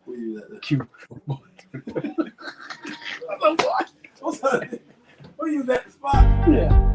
Where you at? Cute. Where you at the spot? Yeah.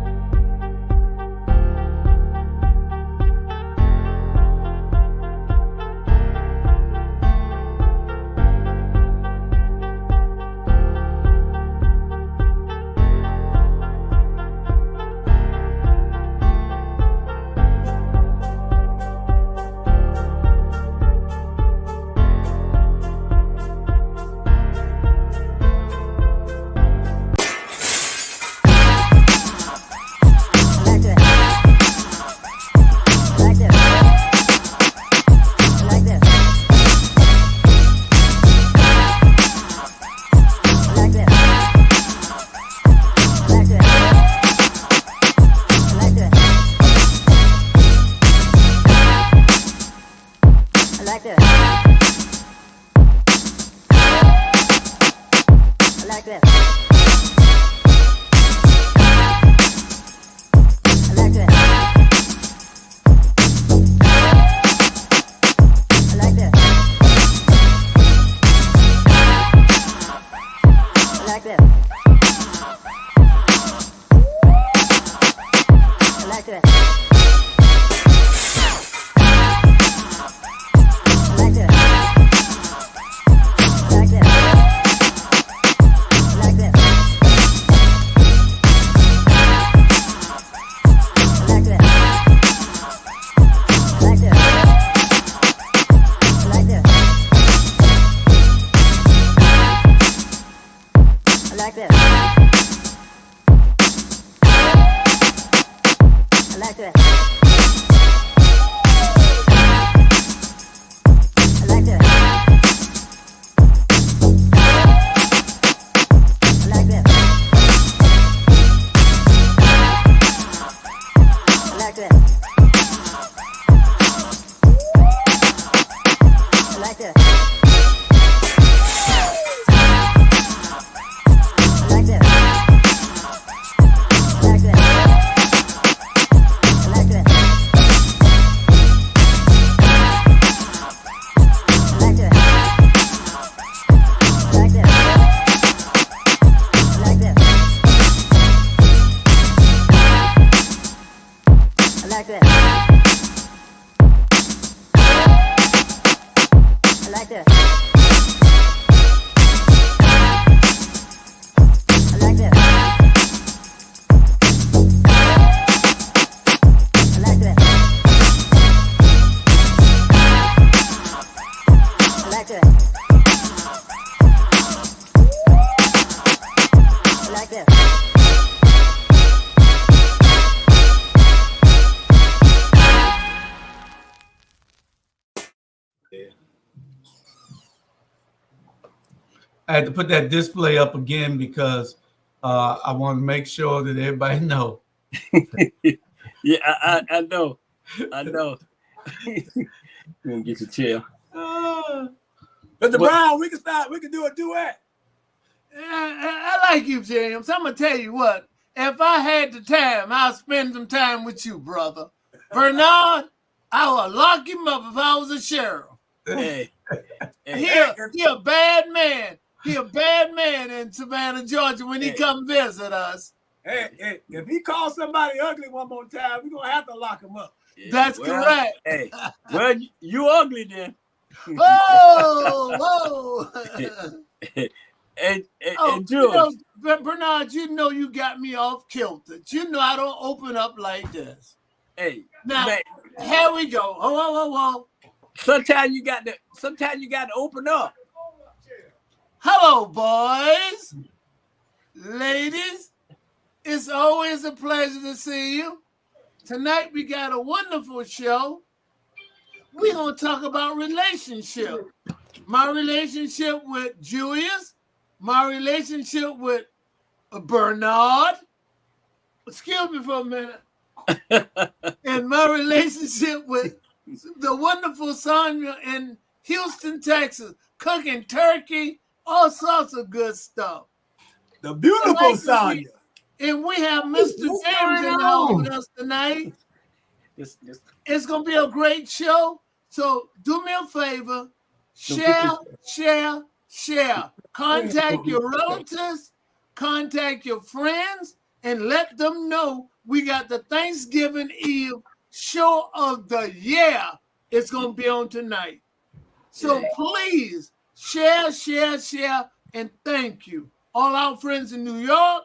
I had to put that display up again because I want to make sure that everybody know. Yeah, I know. You're gonna get your chair. Mr. Brown, we can do a duet. I like you, James. I'm gonna tell you what. If I had the time, I'll spend some time with you, brother. Bernard, I would lock him up if I was a sheriff. Hey. He a bad man. He a bad man in Savannah, Georgia when he come visit us. Hey, if he calls somebody ugly one more time, we're going to have to lock him up. Yeah, That's correct. Hey, well, you ugly then. Whoa. And George. Bernard, you know you got me off kilter. You know I don't open up like this. Hey, now man, here we go. Oh. Sometimes you got to open up. Hello, boys, ladies. It's always a pleasure to see you. Tonight we got a wonderful show. We're gonna talk about relationship. My relationship with Julius, my relationship with Bernard. Excuse me for a minute. And my relationship with the wonderful Sonia in Houston, Texas, cooking turkey, all sorts of good stuff. The beautiful Sonia. And we have Mr. James in the house with us tonight. It's going to be a great show. So do me a favor. Share. Contact your relatives, contact your friends, and let them know we got the Thanksgiving Eve show of the year. It's going to be on tonight. So please share, and thank you. All our friends in New York,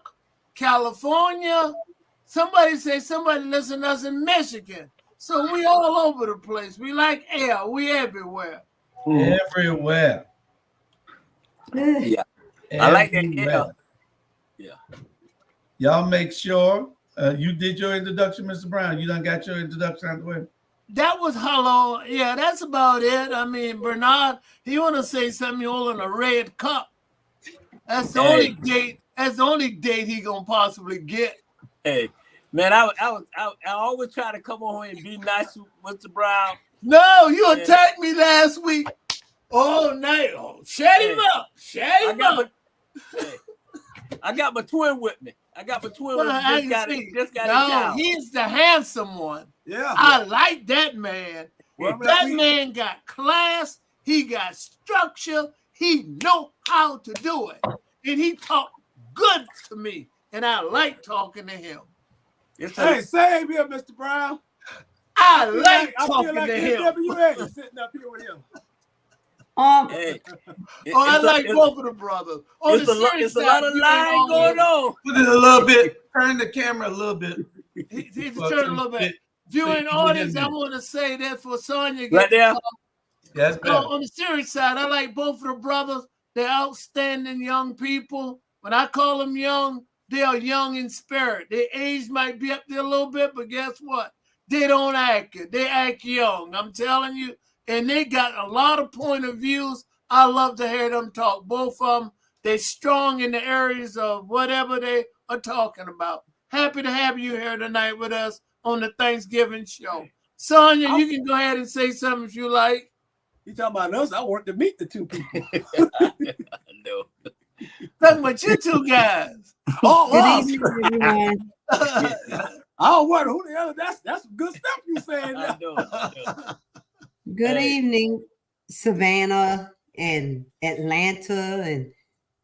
California. Somebody listen to us in Michigan. So we all over the place. We like air. We everywhere. Everywhere. Yeah. I like that air. Yeah. Y'all make sure you did your introduction, Mr. Brown. You done got your introduction out the way. That was hello. Yeah, that's about it. I mean, Bernard, he want to say something holding a red cup. That's the only date. That's the only date he gonna possibly get. Hey, man, I always try to come on here and be nice to Mr. Brown. No, you attacked me last week all night. Oh, shut him up. I got my twin with me. Just got a child. He's the handsome one. Yeah. I like that man. That man got class. He got structure. He know how to do it. And he talked good to me. And I like talking to him. Hey, same here, Mr. Brown. I like talking to him. NWA sitting up here with him. I like both of the brothers. It's a lot of lying going on. Put it a little bit. Turn the camera a little bit. He's turned a little bit. Viewing audience, I want to say that for Sonya. Right there. Yes, on the serious side, I like both of the brothers. They're outstanding young people. When I call them young, they are young in spirit. Their age might be up there a little bit, but guess what? They don't act it. They act young. I'm telling you. And they got a lot of point of views. I love to hear them talk. Both of them, they're strong in the areas of whatever they are talking about. Happy to have you here tonight with us on the Thanksgiving show. Sonya, you can go ahead and say something if you like. You talking about us? I want to meet the two people. No. Talking about you two guys. Good evening, everyone. I don't wonder who the hell. That's some good stuff you saying. I know. Good evening, Savannah and Atlanta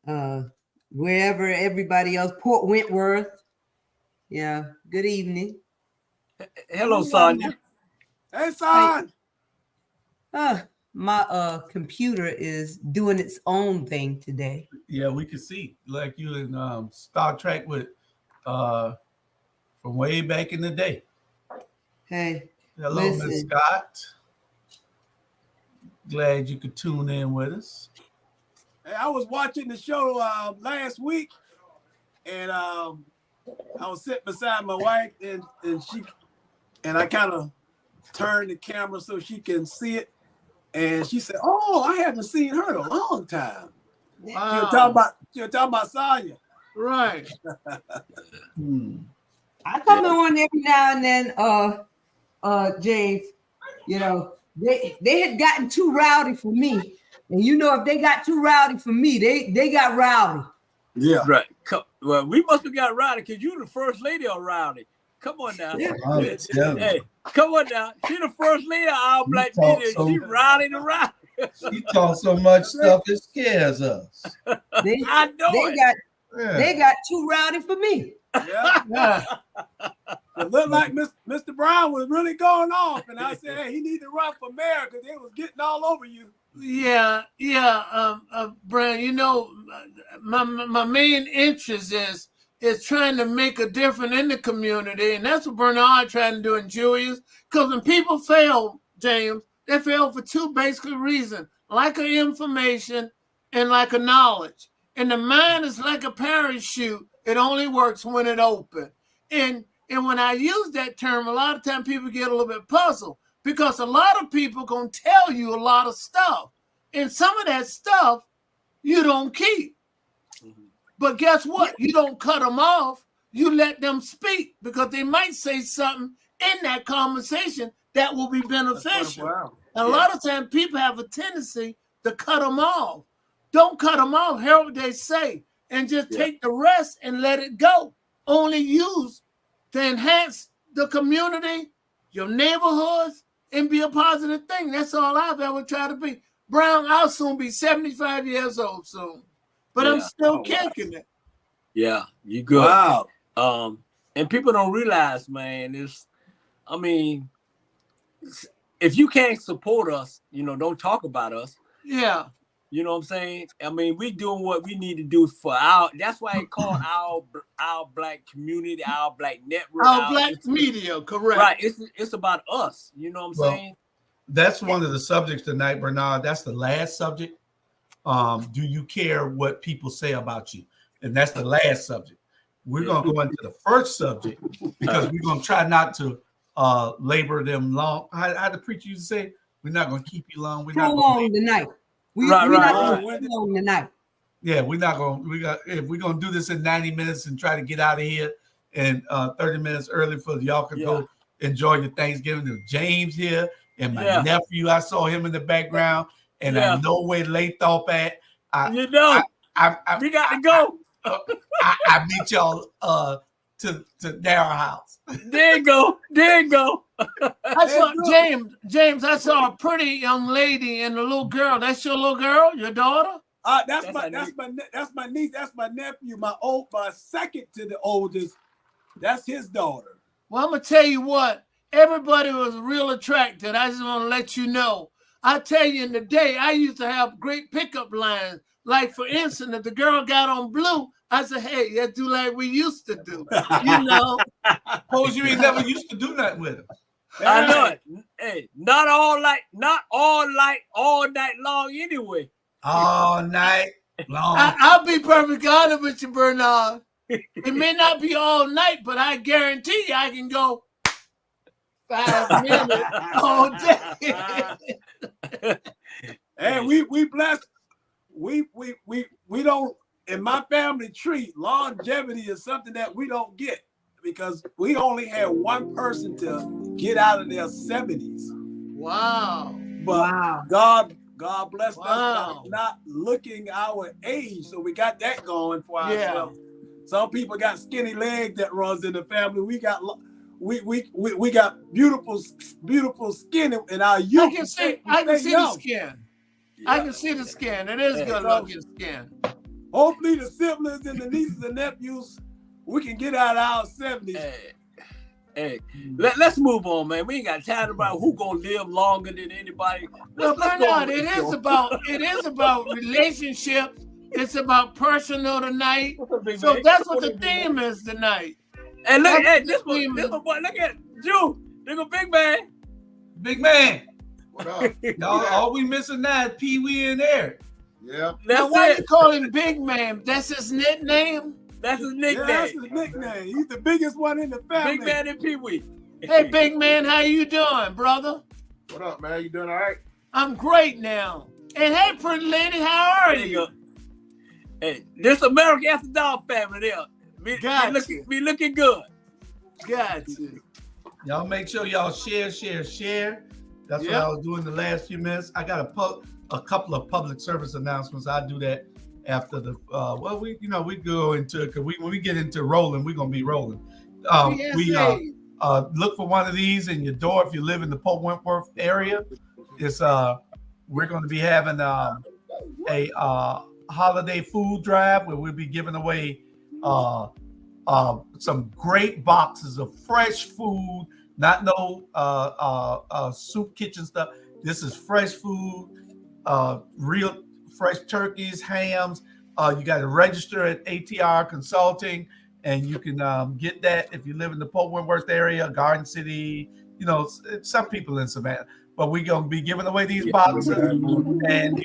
and wherever everybody else, Port Wentworth. Yeah, good evening. Hello, Sonya. Hey, son. My computer is doing its own thing today. Yeah, we can see like you in Star Trek with from way back in the day. Hey, hello, Miss Scott. Glad you could tune in with us. Hey, I was watching the show last week, and I was sitting beside my wife, and I kind of turned the camera so she can see it, and she said, "Oh, I haven't seen her in a long time." Wow. She was talking about Sonya. Right. I come on every now and then, James. You know, they had gotten too rowdy for me. And you know, if they got too rowdy for me, they got rowdy. Yeah. Right. Well, we must have got rowdy because you the first lady of rowdy. Come on now. Yeah. Hey, come on now. She the first lady of All Black Media. She rowdy to rowdy. She talks so much stuff it scares us. They got too rowdy for me. Yeah. It looked like Mr. Brown was really going off, and I said, "Hey, he need to run for mayor because they was getting all over you." Yeah, Brian. You know, my main interest is trying to make a difference in the community, and that's what Bernard trying to do in Julius. Because when people fail, James, they fail for two basic reasons: lack of information and lack of knowledge. And the mind is like a parachute; it only works when it open. And when I use that term, a lot of times people get a little bit puzzled because a lot of people gonna tell you a lot of stuff, and some of that stuff you don't keep. But guess what? You don't cut them off. You let them speak because they might say something in that conversation that will be beneficial. Wow. And a lot of times people have a tendency to cut them off. Don't cut them off. Hear what they say and just take the rest and let it go. Only use to enhance the community, your neighborhoods, and be a positive thing. That's all I've ever tried to be. Brown, I'll soon be 75 years old soon. But I'm still kicking it. Yeah, you good. Wow. And people don't realize, man, if you can't support us, don't talk about us. Yeah. You know what I'm saying? I mean, we doing what we need to do for that's why it called our black community, our black network. Our black media, correct. Right. It's about us. You know what I'm saying? That's one of the subjects tonight, Bernard. That's the last subject. Do you care what people say about you? And that's the last subject. We're going to go into the first subject because we're going to try not to labor them long. How the preacher used to say, we're not going to keep you long. We're not prolong the night. We're not going to prolong the night. Yeah, we're not going to. If we're going to do this in 90 minutes and try to get out of here and 30 minutes early for y'all can go enjoy your Thanksgiving. There's James here and my nephew. I saw him in the background, and I know where Lathrop at. We got to go. I meet y'all to their house. There you go. I saw James. I saw a pretty young lady and a little girl. That's your little girl, your daughter? That's my niece. That's my nephew. My second to the oldest. That's his daughter. Well, I'm gonna tell you what. Everybody was real attracted. I just want to let you know. I tell you, in the day, I used to have great pickup lines. Like, for instance, if the girl got on blue, I said, hey, let's do like we used to do. You know. Suppose you ain't never used to do nothing with him. I know it. Hey, not all night long anyway. All night long. I'll be perfectly honest with you, Bernard. It may not be all night, but I guarantee you I can go 5 minutes all day. And we blessed. We don't, in my family tree, longevity is something that we don't get because we only had one person to get out of their 70s. Wow. But God blessed us by not looking our age. So we got that going for ourselves. Some people got skinny legs that runs in the family. We got beautiful skin in our youth. I can see the skin. I can see the skin. It is good looking skin. Hopefully the siblings and the nieces and nephews, we can get out of our 70s. Hey, let's move on, man. We ain't got time about who gonna live longer than anybody. Well, Bernard, it is about relationships. It's about personal tonight. So that's what the theme is tonight. And look, this one, boy, look at Jew. Look at Big Man. Big Man. What up? Y'all, all we missing now is Pee Wee and Eric. Yeah. Now, why you call him Big Man? That's his nickname? That's his nickname. Yeah, that's his nickname. He's the biggest one in the family. Big Man and Pee Wee. Hey, Big Man, how you doing, brother? What up, man? You doing all right? I'm great now. And hey, pretty lady, how are you? Hey, this American After Dark family there. We looking good. Got you. Y'all make sure y'all share. That's what I was doing the last few minutes. I got a couple of public service announcements. I'll do that after the we go into it because when we get into rolling, we're gonna be rolling. Look for one of these in your door if you live in the Pope Wentworth area. It's we're going to be having a holiday food drive where we'll be giving away some great boxes of fresh food, not no soup kitchen stuff. This is fresh food, real fresh turkeys, hams. You got to register at ATR Consulting, and you can get that if you live in the Pope Wentworth area, Garden City, some people in Savannah. But we're going to be giving away these boxes, and you can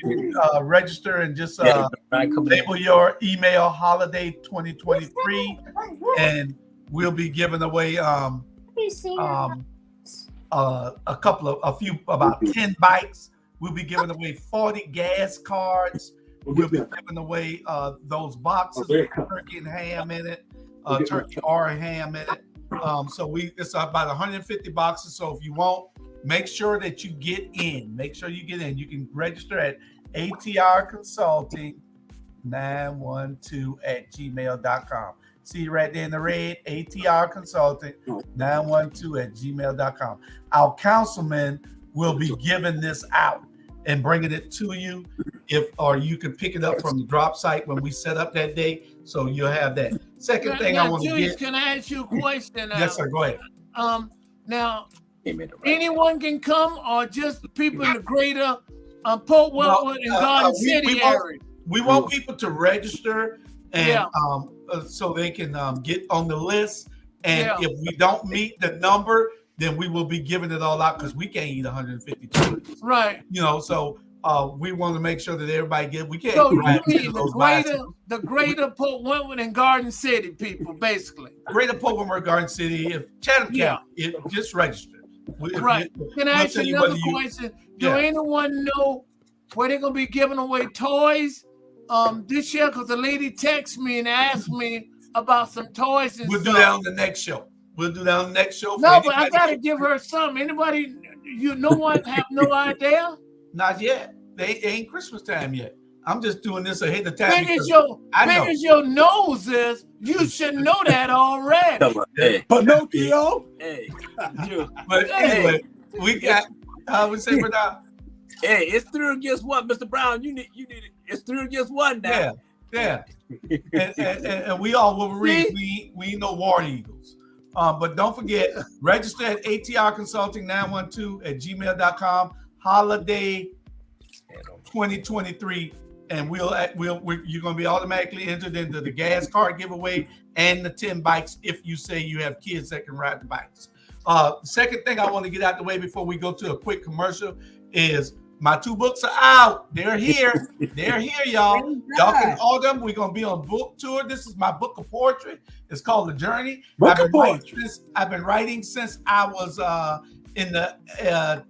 register and just label your email holiday 2023, and we'll be giving away about 10 bikes. We'll be giving away 40 gas cards. We'll be giving away those boxes with turkey and ham in it, turkey or ham in it. It's about 150 boxes. So if you want, make sure that you get in. You can register at ATR Consulting 912@gmail.com. See right there in the red, ATR Consulting 912@gmail.com. Our councilman will be giving this out. and bringing it to you. Or you can pick it up from the drop site when we set up that day. So you'll have that. Second thing I want to Julius, get. can I ask you a question? Yes, sir. Go ahead. Now, anyone can come, or just the people in the greater Port Wentworth and Garden City area? We want people to register and so they can get on the list. And if we don't meet the number, then we will be giving it all out because we can't eat 150 turkeys. Right. So we want to make sure that everybody we can't. So you mean the greater Port Wentworth and Garden City people, basically. Greater Port Wentworth, Garden City, if Chatham County, just register. Right. Can I ask you another question? Do anyone know where they're going to be giving away toys this year? Because the lady texted me and asked me about some toys and We'll stuff. do that on the next show. No, but I got to give her some. Anybody, no one have no idea? Not yet. They ain't Christmas time yet. I'm just doing this ahead of time. Big as your nose is, you should know that already. Hey. Pinocchio. Hey. But anyway, we got, I would say, but hey, it's 3 against 1, Mr. Brown. You need it. It's 3 against 1 now. Yeah. and we all Wolverines. We ain't no War Eagles. But don't forget, register at atrconsulting912@gmail.com. Holiday 2023, and you're gonna be automatically entered into the gas card giveaway and the 10 bikes if you say you have kids that can ride the bikes. Second thing I want to get out the way before we go to a quick commercial is my 2 books are out. They're here. Y'all. Y'all can order them. We're gonna be on book tour. This is my book of poetry. It's called The Journey. I've been writing since I was in the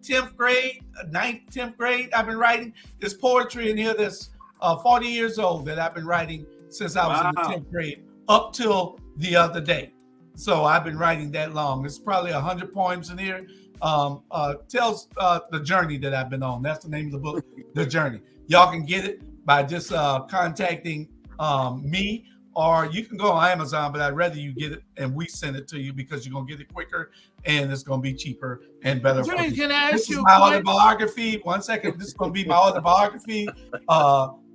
10th grade, 9th, 10th grade. I've been writing. There's poetry in here that's 40 years old that I've been writing since I was in the 10th grade up till the other day. So I've been writing that long. It's probably 100 poems in here. Tells the journey that I've been on. That's the name of the book, The Journey. Y'all can get it by just contacting me, or you can go on Amazon, but I'd rather you get it and we send it to you because you're going to get it quicker and it's going to be cheaper and better. Julian, can I This ask is you my autobiography. 1 second. This is going to be my autobiography,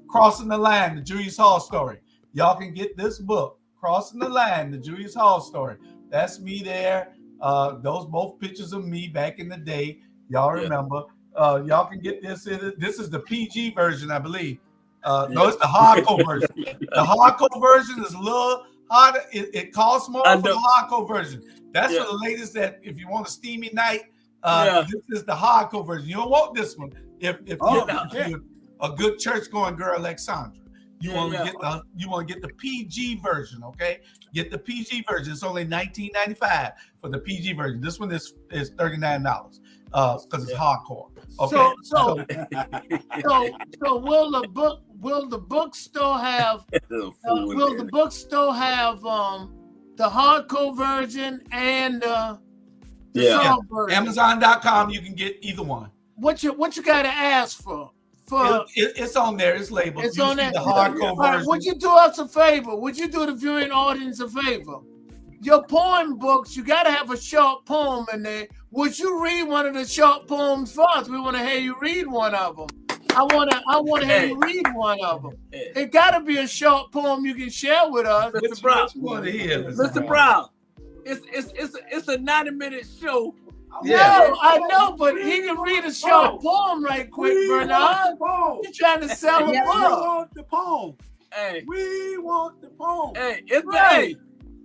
Crossing the Line, the Julius Hall story. Y'all can get this book, Crossing the Line, the Julius Hall story. That's me there. Those both pictures of me back in the day. Y'all remember. Y'all can get this. This is the PG version, I believe. No, it's the hardcore version. The hardcore version is a little harder. It costs more for the hardcore version. That's for the ladies that if you want a steamy night, this is the hardcore version. You don't want this one. If you're a good church going girl like Sandra. You want to get the PG version, okay? Get the PG version. It's only $19.95 for the PG version. This one is $39 because it's hardcore. Okay. So will the bookstore have the hardcore version and the soft version? Amazon.com, you can get either one. What you got to ask for? It's on there. It's labeled. It's on there. The hardcore version. Would you do us a favor? Would you do the viewing audience a favor? Your poem books, you got to have a short poem in there. Would you read one of the short poems for us? We want to hear you read one of them. I want to hear you read one of them. It got to be a short poem you can share with us. Mr. Brown. Mr. Brown. It's a 90-minute show. No, I know, but he can read a short poem right quick, Bernard. You're trying to sell a book. We want the poem. Hey. We want the poem. Hey, it's right.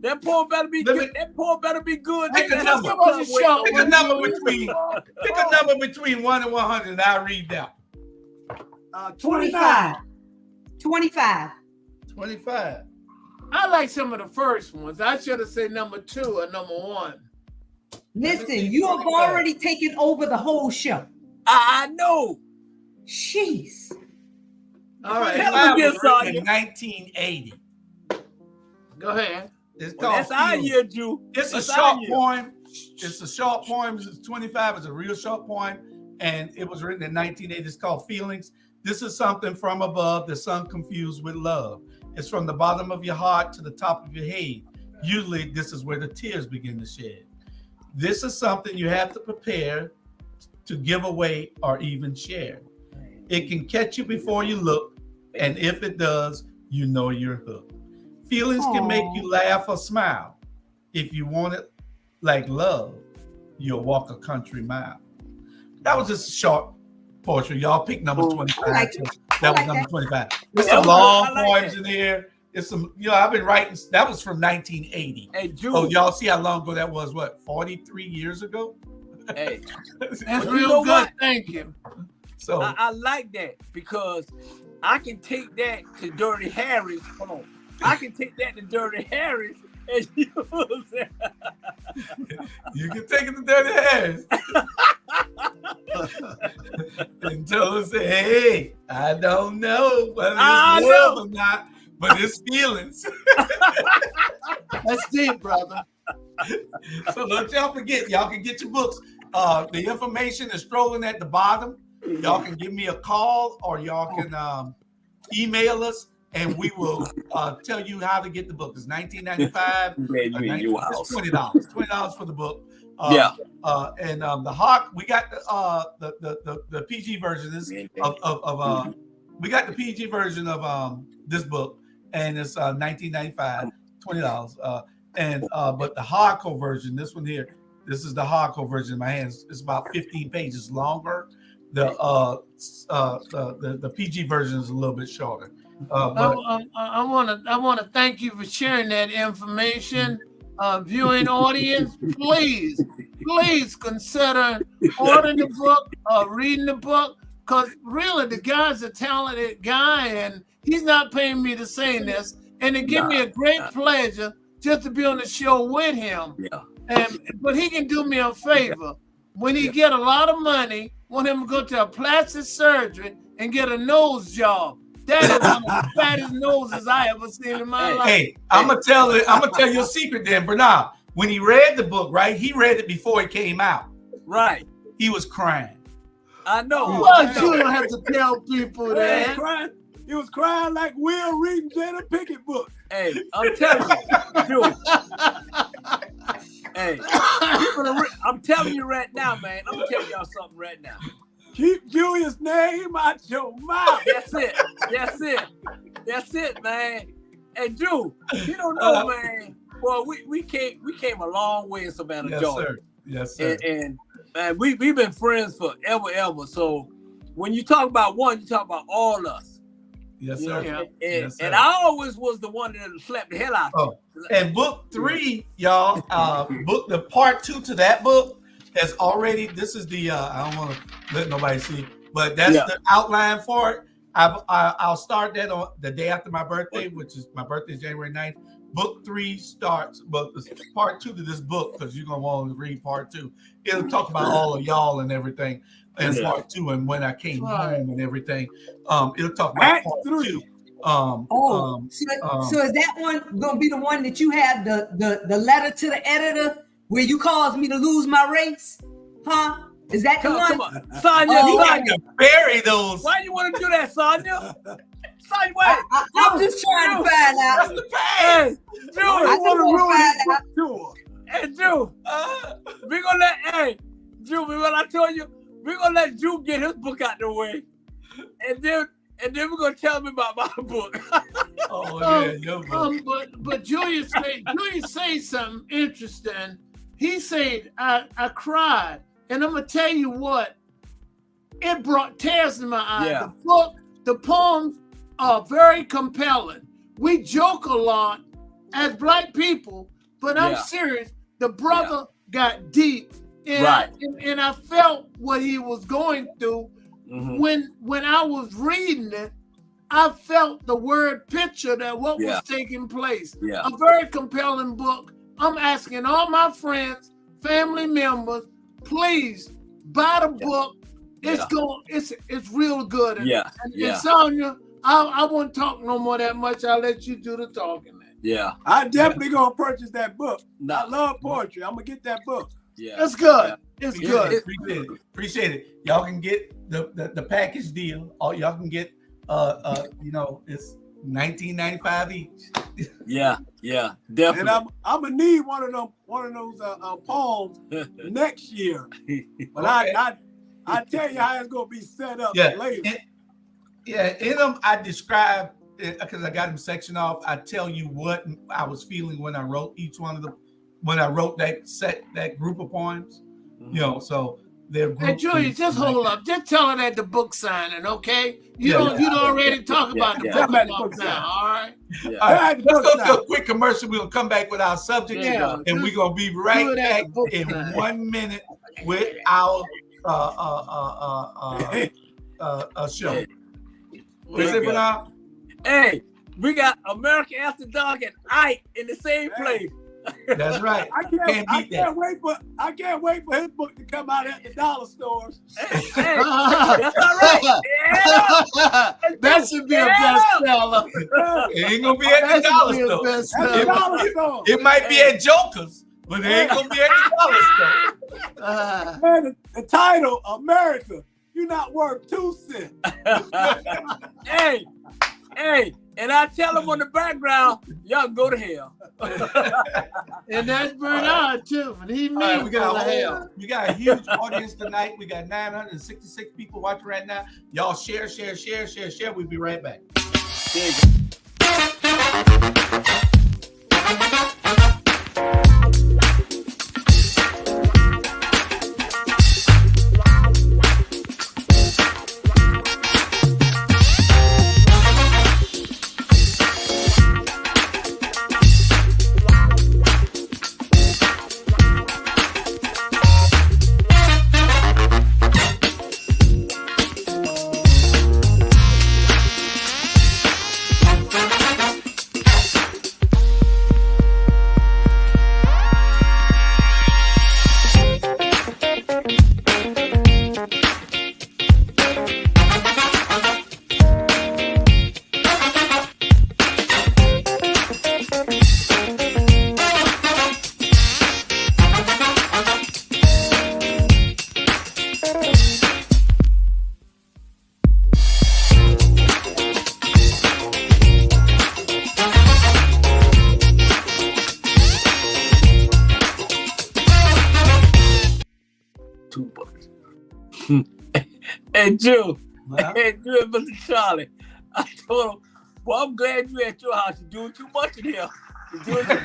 That poem better be good. That poem better be good. Pick a number. Pick a number between 1 and 100, and I'll read that. 25. 25. 25. I like some of the first ones. I should have said number 2 or number 1. Listen, you have already taken over the whole show. I know. Jeez. All right. Hell of a good song. 1980. Go ahead. It's called that's our year, Drew. It's a short poem. It's a short poem. It's 25. It's a real short poem. And it was written in 1980. It's called Feelings. This is something from above, the sun confused with love. It's from the bottom of your heart to the top of your head. Usually, this is where the tears begin to shed. This is something you have to prepare to give away or even share. It can catch you before you look, and if it does, you know you're hooked. Feelings can make you laugh or smile. If you want it like love, you'll walk a country mile. That was just a short portrait. Y'all pick number 25. That was number 25. There's some long poems in here. It's some, I've been writing. That was from 1980. Hey, Jude. Oh, y'all see how long ago that was? What, 43 years ago? Hey, that's real good. What? Thank you. So I like that because I can take that to Dirty Harry's. Hold on. I can take that to Dirty Harry's and use it. You can take it to Dirty Harry's. And tell us, hey, I don't know whether it's love or not, but it's feelings. That's deep, brother. So don't y'all forget, y'all can get your books. The information is strolling at the bottom. Y'all can give me a call or y'all can email us and we will tell you how to get the book. It's $19.95. It's $20 for the book. And the Hawk, we got the PG version of we got the PG version of this book, and it's $19.95, $20. But the hardcore version, this one here, this is the hardcore version in my hands. It's about 15 pages longer. The PG version is a little bit shorter. I want to thank you for sharing that information. Viewing audience, please consider ordering the book, reading the book, because really the guy's a talented guy, and he's not paying me to say this, and it gives me a great pleasure just to be on the show with him. But he can do me a favor. When he get a lot of money, want him to go to a plastic surgery and get a nose job. That is one of the fattest noses I ever seen in my life. Hey, I'm gonna tell you a secret then, Bernard. When he read the book, right? He read it before it came out. Right. He was crying. I know. Well, you don't have to tell people that. He was crying like Will reading Jada Pinkett book. Hey, I'm telling you, dude. Hey, I'm telling you right now, man. I'm gonna tell y'all something right now. Keep Julius' name out your mouth. That's it, man. And Drew, you don't know, man. Well, we came a long way in Savannah, Georgia. Yes, sir. And we've been friends forever. So when you talk about one, you talk about all us. Yes, sir. And I always was the one that slapped the hell out of you. And book 3, y'all, book the part 2 to that book has already. This is the I don't want to let nobody see, but that's the outline for it. I'll start that on the day after my birthday, which is my birthday is January 9th. Book 3 starts, but part 2 to this book, because you're gonna want to read part 2. It'll talk about all of y'all and everything in part 2 and when I came home and everything. It'll talk about part 3. So is that one gonna be the one that you had the letter to the editor where you caused me to lose my race? Huh? Is that the one? Come on. Sonia, you like to bury those. Why you want to do that, Sonia? Sonia, wait. I'm just trying to find out. That's the past. Hey, Drew, I want to ruin it. Hey, Drew, we're gonna let Drew, what I told you, we're gonna let Drew get his book out the way, and then we're gonna tell him about my book. Your book. But Julius say something interesting. He said, I cried. And I'm going to tell you what, it brought tears in my eyes. Yeah. The book, the poems are very compelling. We joke a lot as Black people, but I'm serious. The brother got deep. And, and I felt what he was going through. Mm-hmm. When I was reading it, I felt the word picture that what was taking place. Yeah. A very compelling book. I'm asking all my friends, family members, please buy the book. It's real good. And Sonia, I won't talk no more that much. I'll let you do the talking. Yeah. I definitely gonna purchase that book. I love poetry. I'm gonna get that book. Yeah. It's good. It's good. Appreciate it. Y'all can get the package deal. Y'all can get it's $19.95 each. Yeah, definitely. And I'm gonna need one of those poems next year. But I tell you how it's gonna be set up later. Yeah, in them I describe because I got them sectioned off. I tell you what I was feeling when I wrote each one of them. When I wrote that group of poems, you know, so they're. Hey, Julius, just hold up. Just tell her that the book signing, okay? You don't already talk about the book now, all right? Yeah. All right, let's go to a quick commercial. We'll come back with our subject, and we're gonna be right back in 1 minute with our show. What's it, Bernard? Hey, we got American After Dark and Ike in the same place. That's right. I can't wait for his book to come out at the dollar stores. Hey, that's all right. Yeah. That should be a bestseller. It ain't gonna be at the dollar store. It might be at Joker's, but it ain't gonna be at the dollar store. Man, the title, America, you're not worth 2 cents. Hey, and I tell them on the background, y'all go to hell. And that's Bernard too. And he means we got a huge audience tonight. We got 966 people watching right now. Y'all share. We'll be right back. Hey, Drew, Mr. Charlie, I told him, well, I'm glad you at your house. You're doing too much in here. You're doing too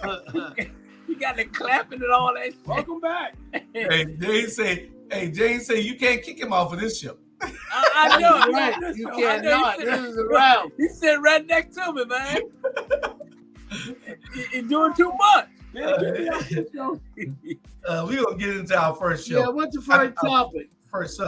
much. You got the clapping and all that shit. Welcome back. Hey, Jane say you can't kick him off of this show. I know. Right. You cannot. This is around. He's sitting right next to me, man. He's doing too much. We're gonna get into our first show. Yeah, what's the first topic? First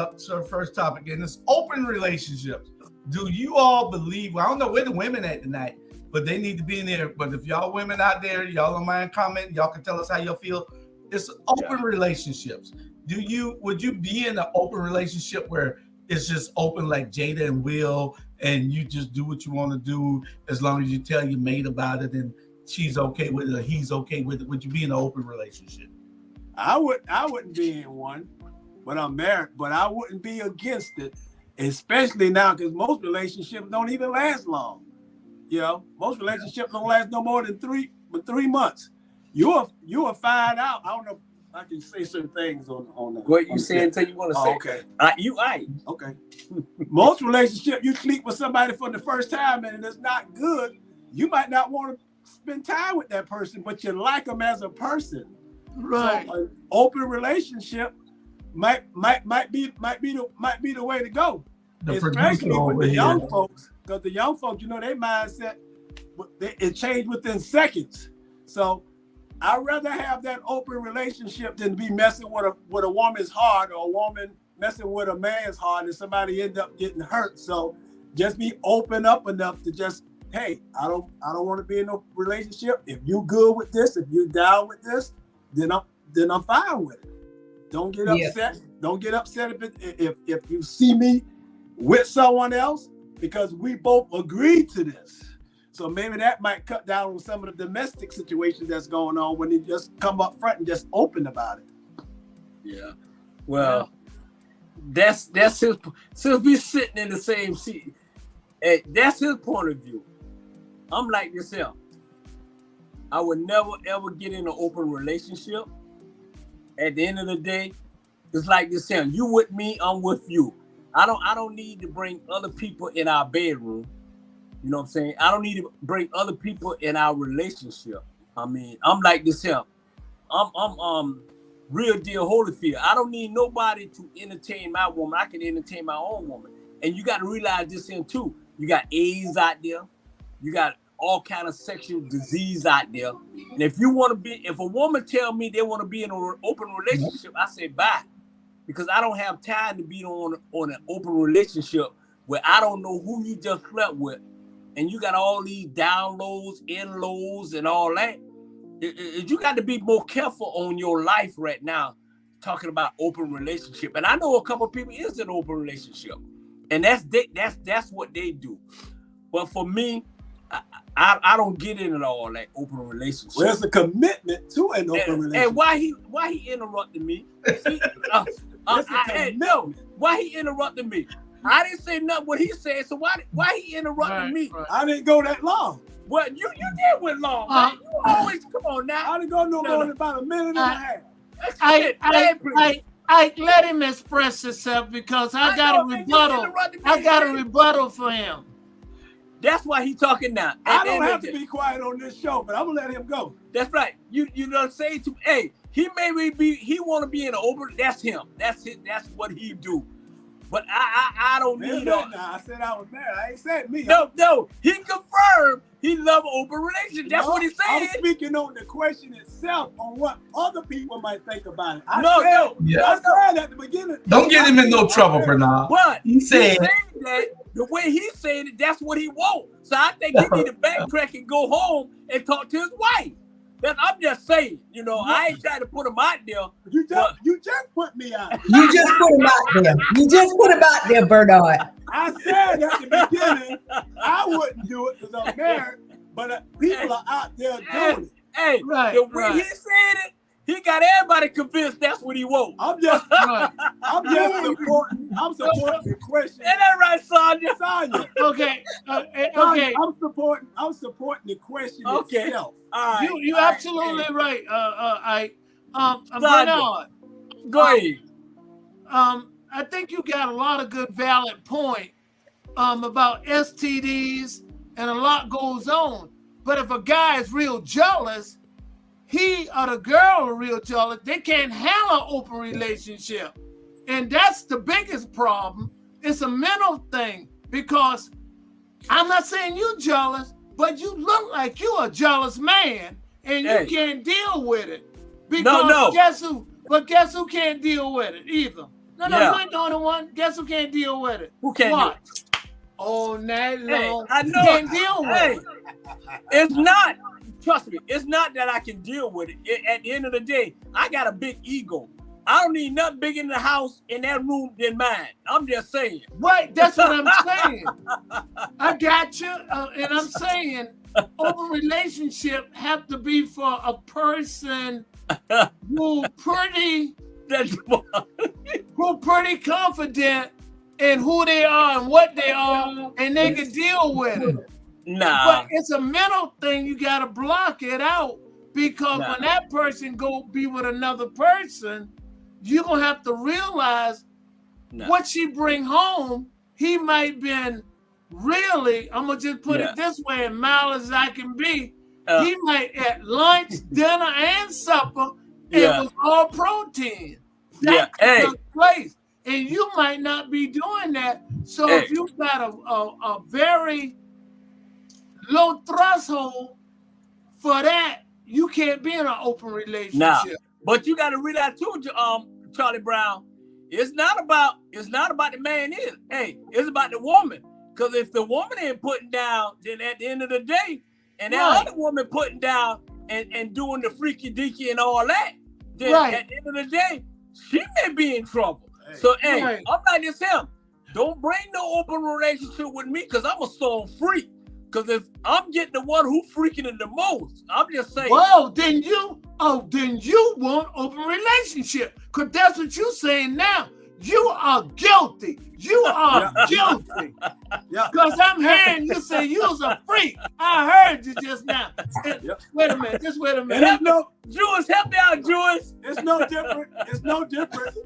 topic, and it's open relationships. Do you all believe? Well, I don't know where the women at tonight, but they need to be in there. But if y'all women out there, y'all don't mind commenting, y'all can tell us how y'all feel. It's open relationships. Would you be in an open relationship where it's just open like Jada and Will, and you just do what you want to do as long as you tell your mate about it and she's okay with it or he's okay with it? Would you be in an open relationship? I wouldn't be in one, but I'm married. But I wouldn't be against it, especially now because most relationships don't even last long. You know, most relationships don't last no more than 3 months. You'll find out. I don't know if I can say certain things on what you say until you want to say. Okay. Okay. Most relationships, you sleep with somebody for the first time and it's not good. You might not want to spend time with that person, but you like them as a person. Right. So an open relationship might be the way to go. Especially with the young folks, because the young folks, their mindset, it changed within seconds. So I'd rather have that open relationship than be messing with a woman's heart or a woman messing with a man's heart and somebody end up getting hurt. So just be open up enough to just, hey, I don't want to be in a relationship. If you good with this, if you down with this, then I'm fine with it. Don't get upset. Don't get upset if you see me with someone else because we both agreed to this. So maybe that might cut down on some of the domestic situations that's going on when you just come up front and just open about it. Yeah. Well, that's his. Since we sitting in the same seat, that's his point of view. I'm like yourself. I would never ever get in an open relationship. At the end of the day, it's like this saying: you with me, I'm with you. I don't need to bring other people in our bedroom. You know what I'm saying? I don't need to bring other people in our relationship. I mean, I'm like this here. I'm real deal Holyfield. I don't need nobody to entertain my woman. I can entertain my own woman. And you got to realize this in too. You got AIDS out there. You got all kind of sexual disease out there. And if a woman tell me they want to be in an open relationship, I say bye. Because I don't have time to be on an open relationship where I don't know who you just slept with. And you got all these downloads, in-lows, and all that. You got to be more careful on your life right now, talking about open relationship. And I know a couple of people is in an open relationship, and that's what they do. But for me, I don't get into all that open relationship. Well, it's a commitment to an open relationship. And why he interrupted me? See, why he interrupted me? I didn't say nothing what he said, so why he interrupted me? Right. I didn't go that long. Well, you did went long, man. You always come on now. I didn't go no more than about a minute and a half. I let him express himself because I got a rebuttal. I got a rebuttal for him. That's why he talking now. I don't have to be quiet on this show, but I'm gonna let him go. That's right. You know say to hey, he want to be in an open. That's him. That's it. That's what he do. But I don't need Now, I said I was married. I ain't said me. No. He confirmed he love open relationship. That's what he said. I'm speaking on the question itself, on what other people might think about it. I said at the beginning. Don't get him in no trouble, Bernard. But he said that the way he said it, that's what he want. So I think he need to backtrack and go home and talk to his wife. I'm just saying, I ain't trying to put him out there. You just put me out. You just put him out there. You just put him out there, Bernard. I said at the beginning, I wouldn't do it because I'm married, but people are out there doing it. Hey, the way he said it, he got everybody convinced that's what he wants. I'm just supporting the question. Ain't that right, Sonya? Okay. I'm supporting the question itself. All right. You absolutely right. Bernard. Go ahead. I think you got a lot of good valid point about STDs, and a lot goes on. But if a guy is real jealous, he or the girl are real jealous, they can't handle an open relationship. And that's the biggest problem. It's a mental thing, because I'm not saying you jealous, but you look like you a jealous man, and you can't deal with it. Because guess who can't deal with it either? No, you ain't the only one. Guess who can't deal with it? Who can't? What? All night long. I know. Can't deal with it. It's not. Trust me, it's not that I can deal with it. At the end of the day, I got a big ego. I don't need nothing bigger in the house in that room than mine. I'm just saying. Right, that's what I'm saying. I got you, and I'm saying open relationship have to be for a person who pretty confident in who they are and what they are, and they can deal with it. Nah. But it's a mental thing. You got to block it out, because when that person go be with another person, you're going to have to realize what she bring home. He might been really, I'm going to just put it this way, as mild as I can be, he might at lunch, dinner, and supper, it was all protein. That took place. And you might not be doing that. So if you got a very low threshold for that, you can't be in an open relationship. Nah. But you got to realize too, Charlie Brown. It's not about the man either. Hey, it's about the woman. Because if the woman ain't putting down, then at the end of the day, and that other woman putting down and doing the freaky deaky and all that, then at the end of the day, she may be in trouble. So I'm like this him. Don't bring no open relationship with me, because I'm a stone freak. Because if I'm getting the one who freaking it the most, I'm just saying. Well, then you want open relationship, because that's what you're saying now. You are guilty. You are guilty. Because I'm hearing you say you was a freak. I heard you just now. Wait a minute. Just wait a minute. Jules, help me out, Jules. It's no different. It's no different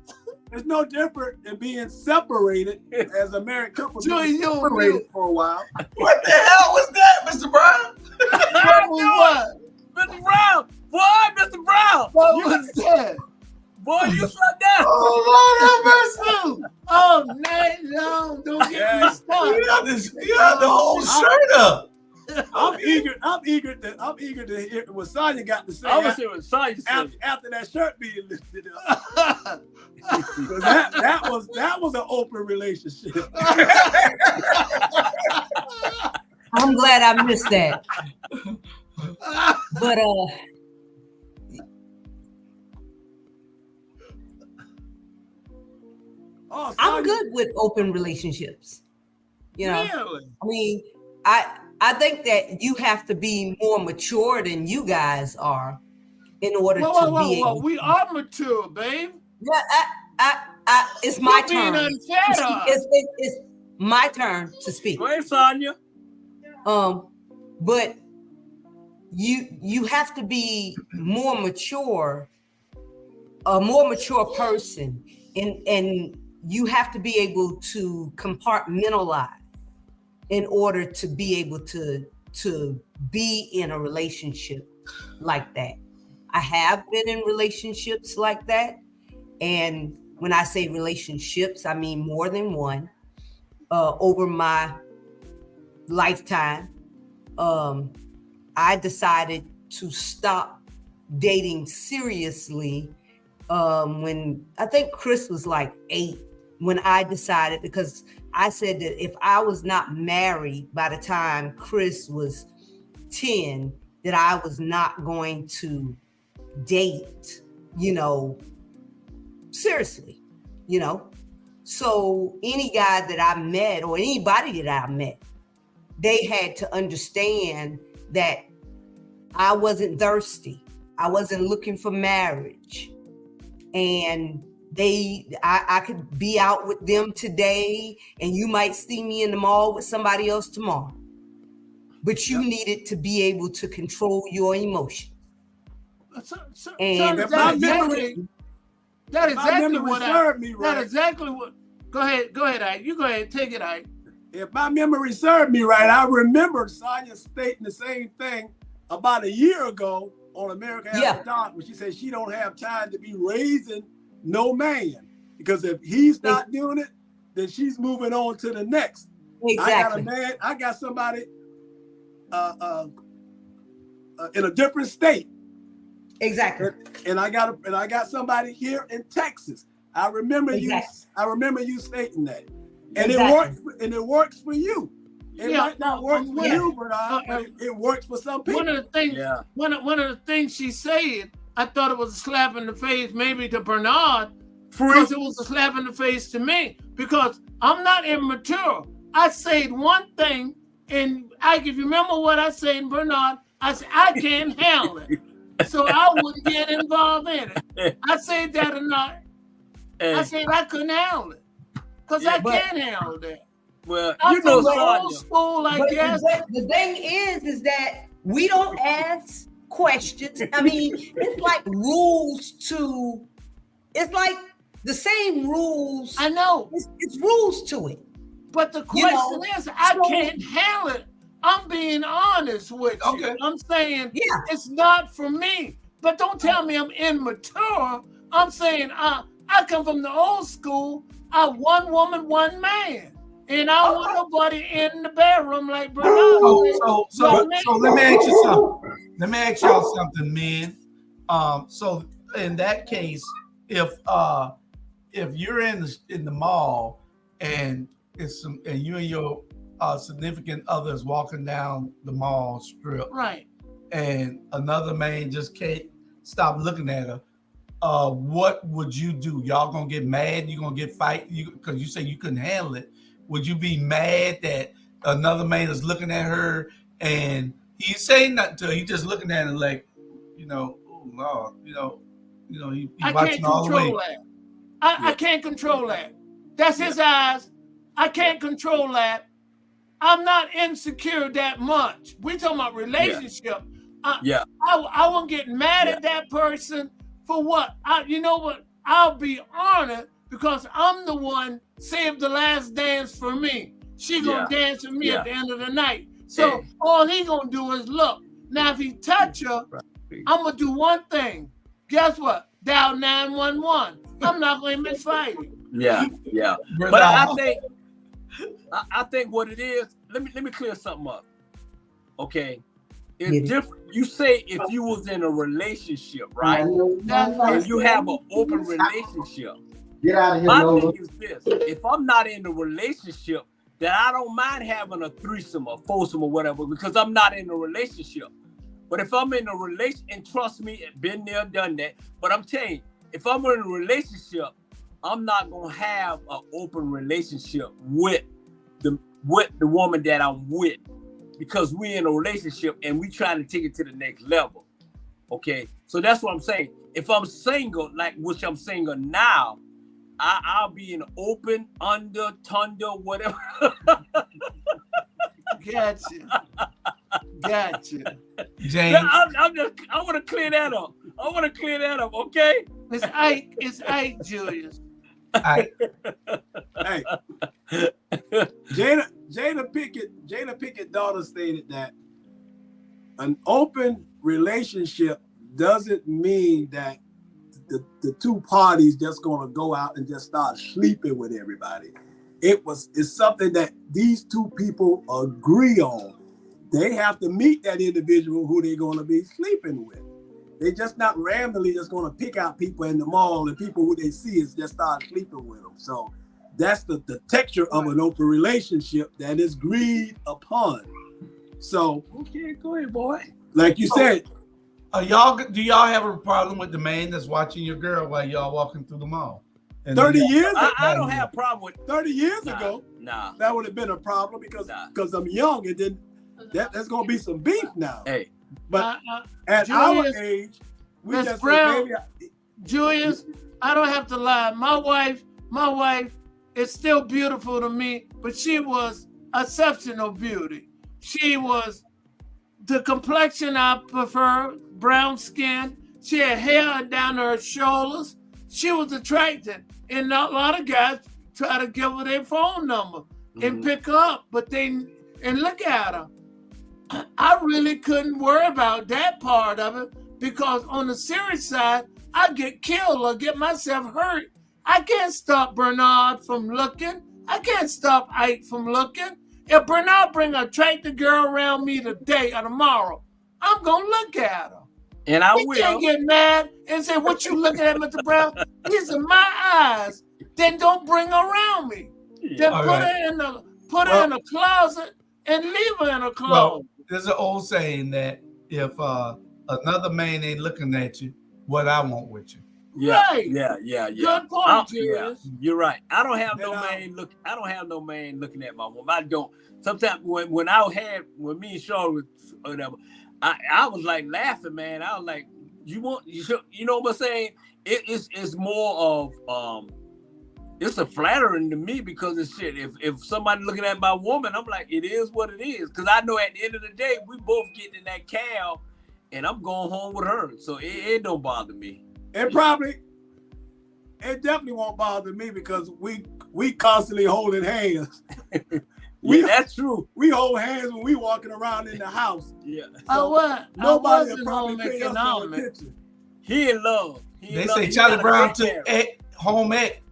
it's no different than being separated as a married couple. Joey, Separated for a while. What the hell was that, Mr. Brown? What was what? Mr. Brown! Boy, Mr. Brown! What was that? Boy, you shut down! Oh, Lord have mercy. All night long. Don't get me started. You have the whole shirt up. I'm eager to hear what Sonya got to say I was hearing Sonya say. after that shirt being lifted up. 'Cause that was an open relationship. I'm glad I missed that. But Oh, I'm good with open relationships. You know, Really? I mean, I think that you have to be more mature than you guys are in order to be able. We are mature, babe. Yeah, it's my You're being turn. unfair to us. It's my turn to speak. Go ahead, Sonya. But you have to be more mature, a more mature person, and you have to be able to compartmentalize in order to be able to be in a relationship like that. I have been in relationships like that, and when I say relationships, I mean more than one. Over my lifetime, I decided to stop dating seriously when I think Chris was like 8, when I decided, because I said that if I was not married by the time Chris was 10, that I was not going to date, seriously, So any guy that I met or anybody that I met, they had to understand that I wasn't thirsty. I wasn't looking for marriage. And I could be out with them today and you might see me in the mall with somebody else tomorrow. But you needed to be able to control your emotions. That exactly what. Go ahead, Ike. You go ahead, take it, Ike. If my memory served me right, I remember Sonya stating the same thing about a year ago on America After Dark, when she said she don't have time to be raising no man, because if he's not doing it, then she's moving on to the next. Exactly. I got somebody in a different state. Exactly. And I got somebody here in Texas. I remember you stating that. And it works for you. It might not work for you, but it works for some people. One of the things she said, I thought it was a slap in the face, maybe to Bernard, because it was a slap in the face to me, because I'm not immature. I said one thing, and if you remember what I said, Bernard, I said, I can't handle it. So I wouldn't get involved in it. I said that or not. I said I couldn't handle it, because I can't handle that. Well, I'm from the Sonya. old school, I guess. The thing is that we don't ask questions. I mean, it's like rules to. It's like the same rules. I know. It's rules to it. But the question is, I can't handle it. I'm being honest with you. I'm saying it's not for me. But don't tell me I'm immature. I'm saying I come from the old school. I one woman, one man. And I don't want nobody in the bedroom like Bernard. So let me ask you something. Let me ask y'all something, men. So in that case, if you're in the mall and you and your significant others walking down the mall strip, right, and another man just can't stop looking at her, what would you do? Y'all gonna get mad? You gonna get fight? Because you say you couldn't handle it. Would you be mad that another man is looking at her and he's saying nothing to her? He's just looking at her like, oh Lord, he's watching all the way. I can't control that. That's his eyes. I can't control that. I'm not insecure that much. We talking about relationship. I won't get mad at that person for what? You know what? I'll be honored because I'm the one saved the last dance for me. She gonna dance with me at the end of the night. So all he gonna do is look. Now if he touch her, I'm gonna do one thing. Guess what? Dial 911. I'm not gonna be fighting. Yeah. But I think what it is. Let me clear something up. Okay, it's different. You say if you was in a relationship, right? And you have an open relationship. Get out of here, My Lola. thing is this: if I'm not in a relationship, then I don't mind having a threesome or foursome or whatever because I'm not in a relationship. But if I'm in a relationship, and trust me, been there, done that. But I'm telling you, if I'm in a relationship, I'm not gonna have an open relationship with the woman that I'm with because we're in a relationship and we trying to take it to the next level. Okay, so that's what I'm saying. If I'm single, like which I'm single now, I'll be in open, under, thunder, whatever. Gotcha. James. I want to clear that up. Okay. It's Ike, Julius. Hey, Jada Pickett's daughter stated that an open relationship doesn't mean that the two parties just gonna go out and just start sleeping with everybody. It's something that these two people agree on. They have to meet that individual who they're gonna be sleeping with. They're just not randomly just gonna pick out people in the mall and people who they see is just start sleeping with them. So that's the texture of an open relationship that is agreed upon. So okay, go ahead, boy. Like you said, do y'all have a problem with the man that's watching your girl while y'all walking through the mall? 30 years ago, I don't have a problem with 30 years ago. That would have been a problem because I'm young and then that's gonna be some beef now. Hey, but at Julius, our age, we Ms. just Brown, maybe Julius, I don't have to lie. My wife is still beautiful to me, but she was exceptional beauty. She was the complexion I prefer, brown skin. She had hair down to her shoulders. She was attractive. And a lot of guys try to give her their phone number and pick her up, and look at her. I really couldn't worry about that part of it because on the serious side, I get killed or get myself hurt. I can't stop Bernard from looking. I can't stop Ike from looking. If Bernard bring an attractive girl around me today or tomorrow, I'm going to look at her. And I will. Can't get mad and say, what you looking at, Mr. Brown? These are my eyes. Then don't bring her around me. Then put her in a closet and leave her in a closet. Well, there's an old saying that if another man ain't looking at you, what I want with you. Yeah, right. Yeah. Good point, Julius. You're right. I don't have no man looking at my woman. I don't. Sometimes when me and Shaw was whatever, I was like laughing, man. I was like, you know what I'm saying? It's more of it's a flattering to me because it's shit. If somebody looking at my woman, I'm like, it is what it is. Because I know at the end of the day, we both getting in that cab and I'm going home with her. So it don't bother me. It definitely won't bother me because we constantly holding hands. That's true. We hold hands when we walking around in the house. Yeah. So nobody will probably pay us no attention. He in love. They say Charlie Brown took at home at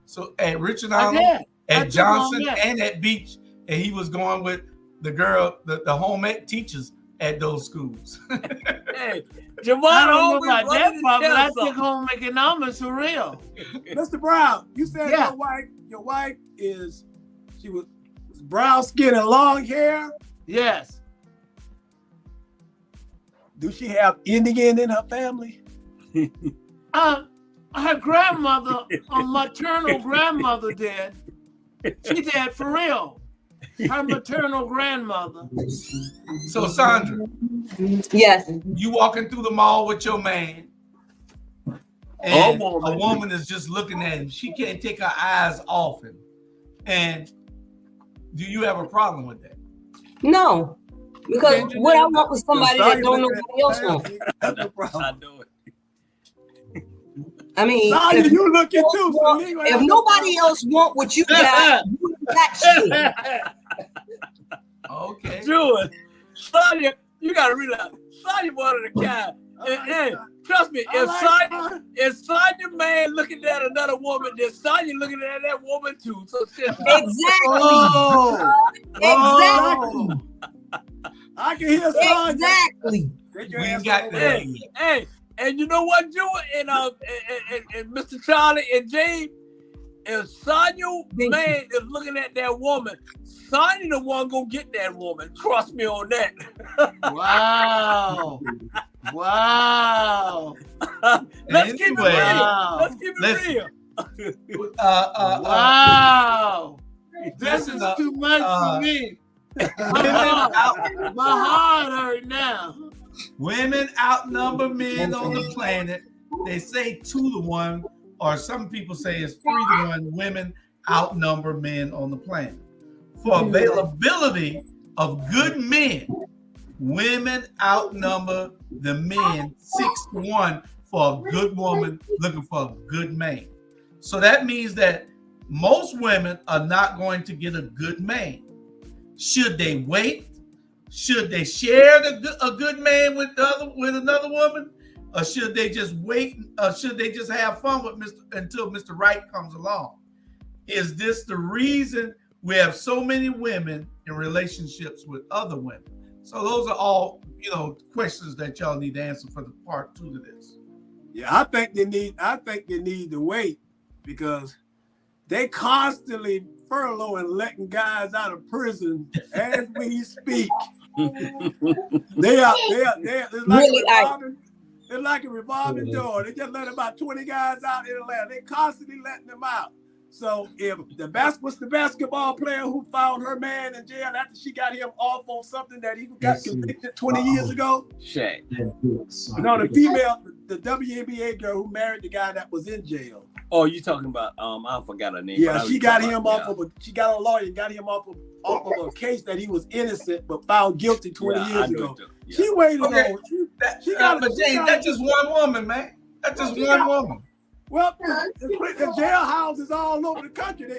Richard Island, at Johnson, and at Beach, and he was going with the girl, the home ec teachers at those schools. Hey, Javon, I don't know about that part, but I took home economics for real. Mr. Brown, you said your wife she was brown skin and long hair? Yes. Do she have Indian in her family? Her grandmother, maternal grandmother did. She did for real. Her maternal grandmother. So Sandra, yes, you walking through the mall with your man, and a woman is just looking at him. She can't take her eyes off him. And do you have a problem with that? No, because what I want was somebody that don't nobody else want. I know it. I mean, Sonya, you looking too. So if nobody else want what you got, you got shit. Okay. Jewel, Sonya, you gotta realize, Sonya one of the kind. And trust me, if Sonya man looking at another woman, then Sonya looking at that woman too. So Exactly. Exactly. I can hear Sonya. Exactly. We ain't got that yet. Hey, and you know what, Jewel, and Mr. Charlie and James, if Sonya man is looking at that woman, Sonya the one gonna get that woman. Trust me on that. Wow. Wow. Let's keep it real. Wow. Let's keep it real. Wow. This is too much for me. My heart hurt now. Women outnumber men on the planet. They say 2-1, or some people say it's 3-1. Women outnumber men on the planet. For availability of good men, women outnumber the men 6-1 for a good woman looking for a good man. So that means that most women are not going to get a good man. Should they wait? Should they share a good man with another woman? Or should they just wait? Should they just have fun with until Mr. Right comes along? Is this the reason we have so many women in relationships with other women? So those are all, questions that y'all need to answer for the part 2 to this. Yeah, I think they need to wait because they constantly furloughing and letting guys out of prison as we speak. They're like a revolving door. They just let about 20 guys out in Atlanta. They constantly letting them out. So if the basketball player who found her man in jail after she got him off on something that he got convicted 20 years ago. Shaq. No, the female, the WNBA girl who married the guy that was in jail. Oh, you talking about I forgot her name. Yeah, she got him off of she got a lawyer, got him off of a case that he was innocent but found guilty 20 years ago. Yeah. She waited on. But James, that's just one woman, man. That's just one woman. Well, the jailhouses all over the country.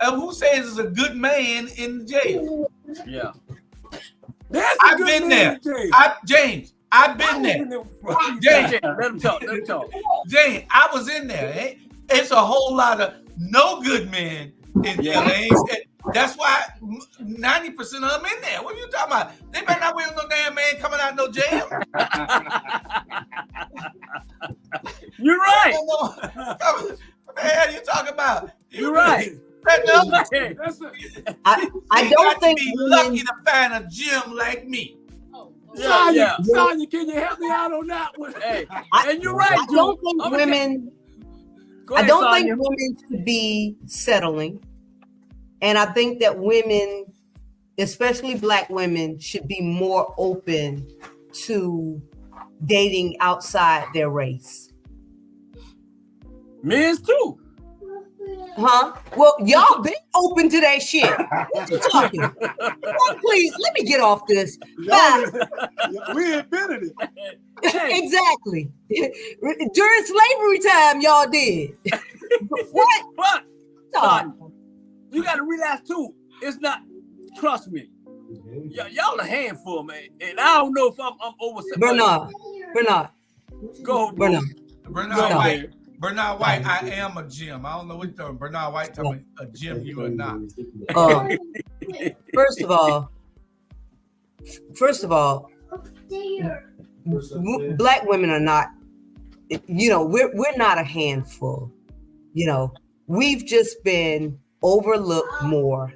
Who says is a good man in jail? Yeah. I've been there. James, I've been there. James, let him talk. James, I was in there. It's a whole lot of no good men in jail. That's why 90% of them in there. What are you talking about? They better not wait on no damn man coming out of no jail. You're right. What the hell are you talking about? You're right. I don't think be lucky to find a gym like me. Sonya, can you help me out on that one? Hey, and you're right. I don't think women. I don't think women should be settling, and I think that women, especially Black women, should be more open to dating outside their race. Men's too. Huh? Well, y'all been open to that shit. What you talking? Oh, please, let me get off this. We invented it. Exactly. During slavery time, y'all did. What? But you got to realize too, it's not, trust me, y'all a handful, man. And I don't know if I'm over. Bernard. Go, Bernard White, I am a gym. I don't know what you're talking. Bernard White talking a gym, you are not. First of all, Black women are not, we're not a handful. We've just been overlooked more,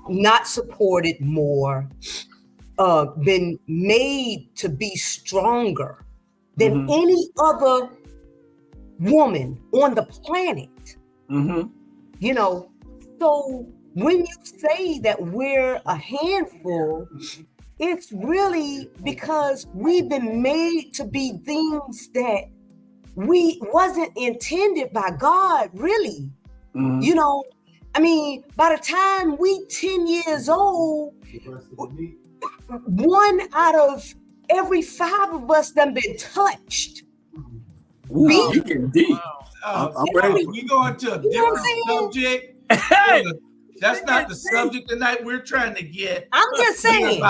not supported more, been made to be stronger than any other woman on the planet. So when you say that we're a handful, it's really because we've been made to be things that we wasn't intended by God, really. I mean, by the time we 10 years old, 1 out of every 5 of us done been touched. Ooh, you can deep. I'm ready. We going to a You know what I'm different saying? subject. Hey, That's not the subject tonight. We're trying to get I'm just here saying.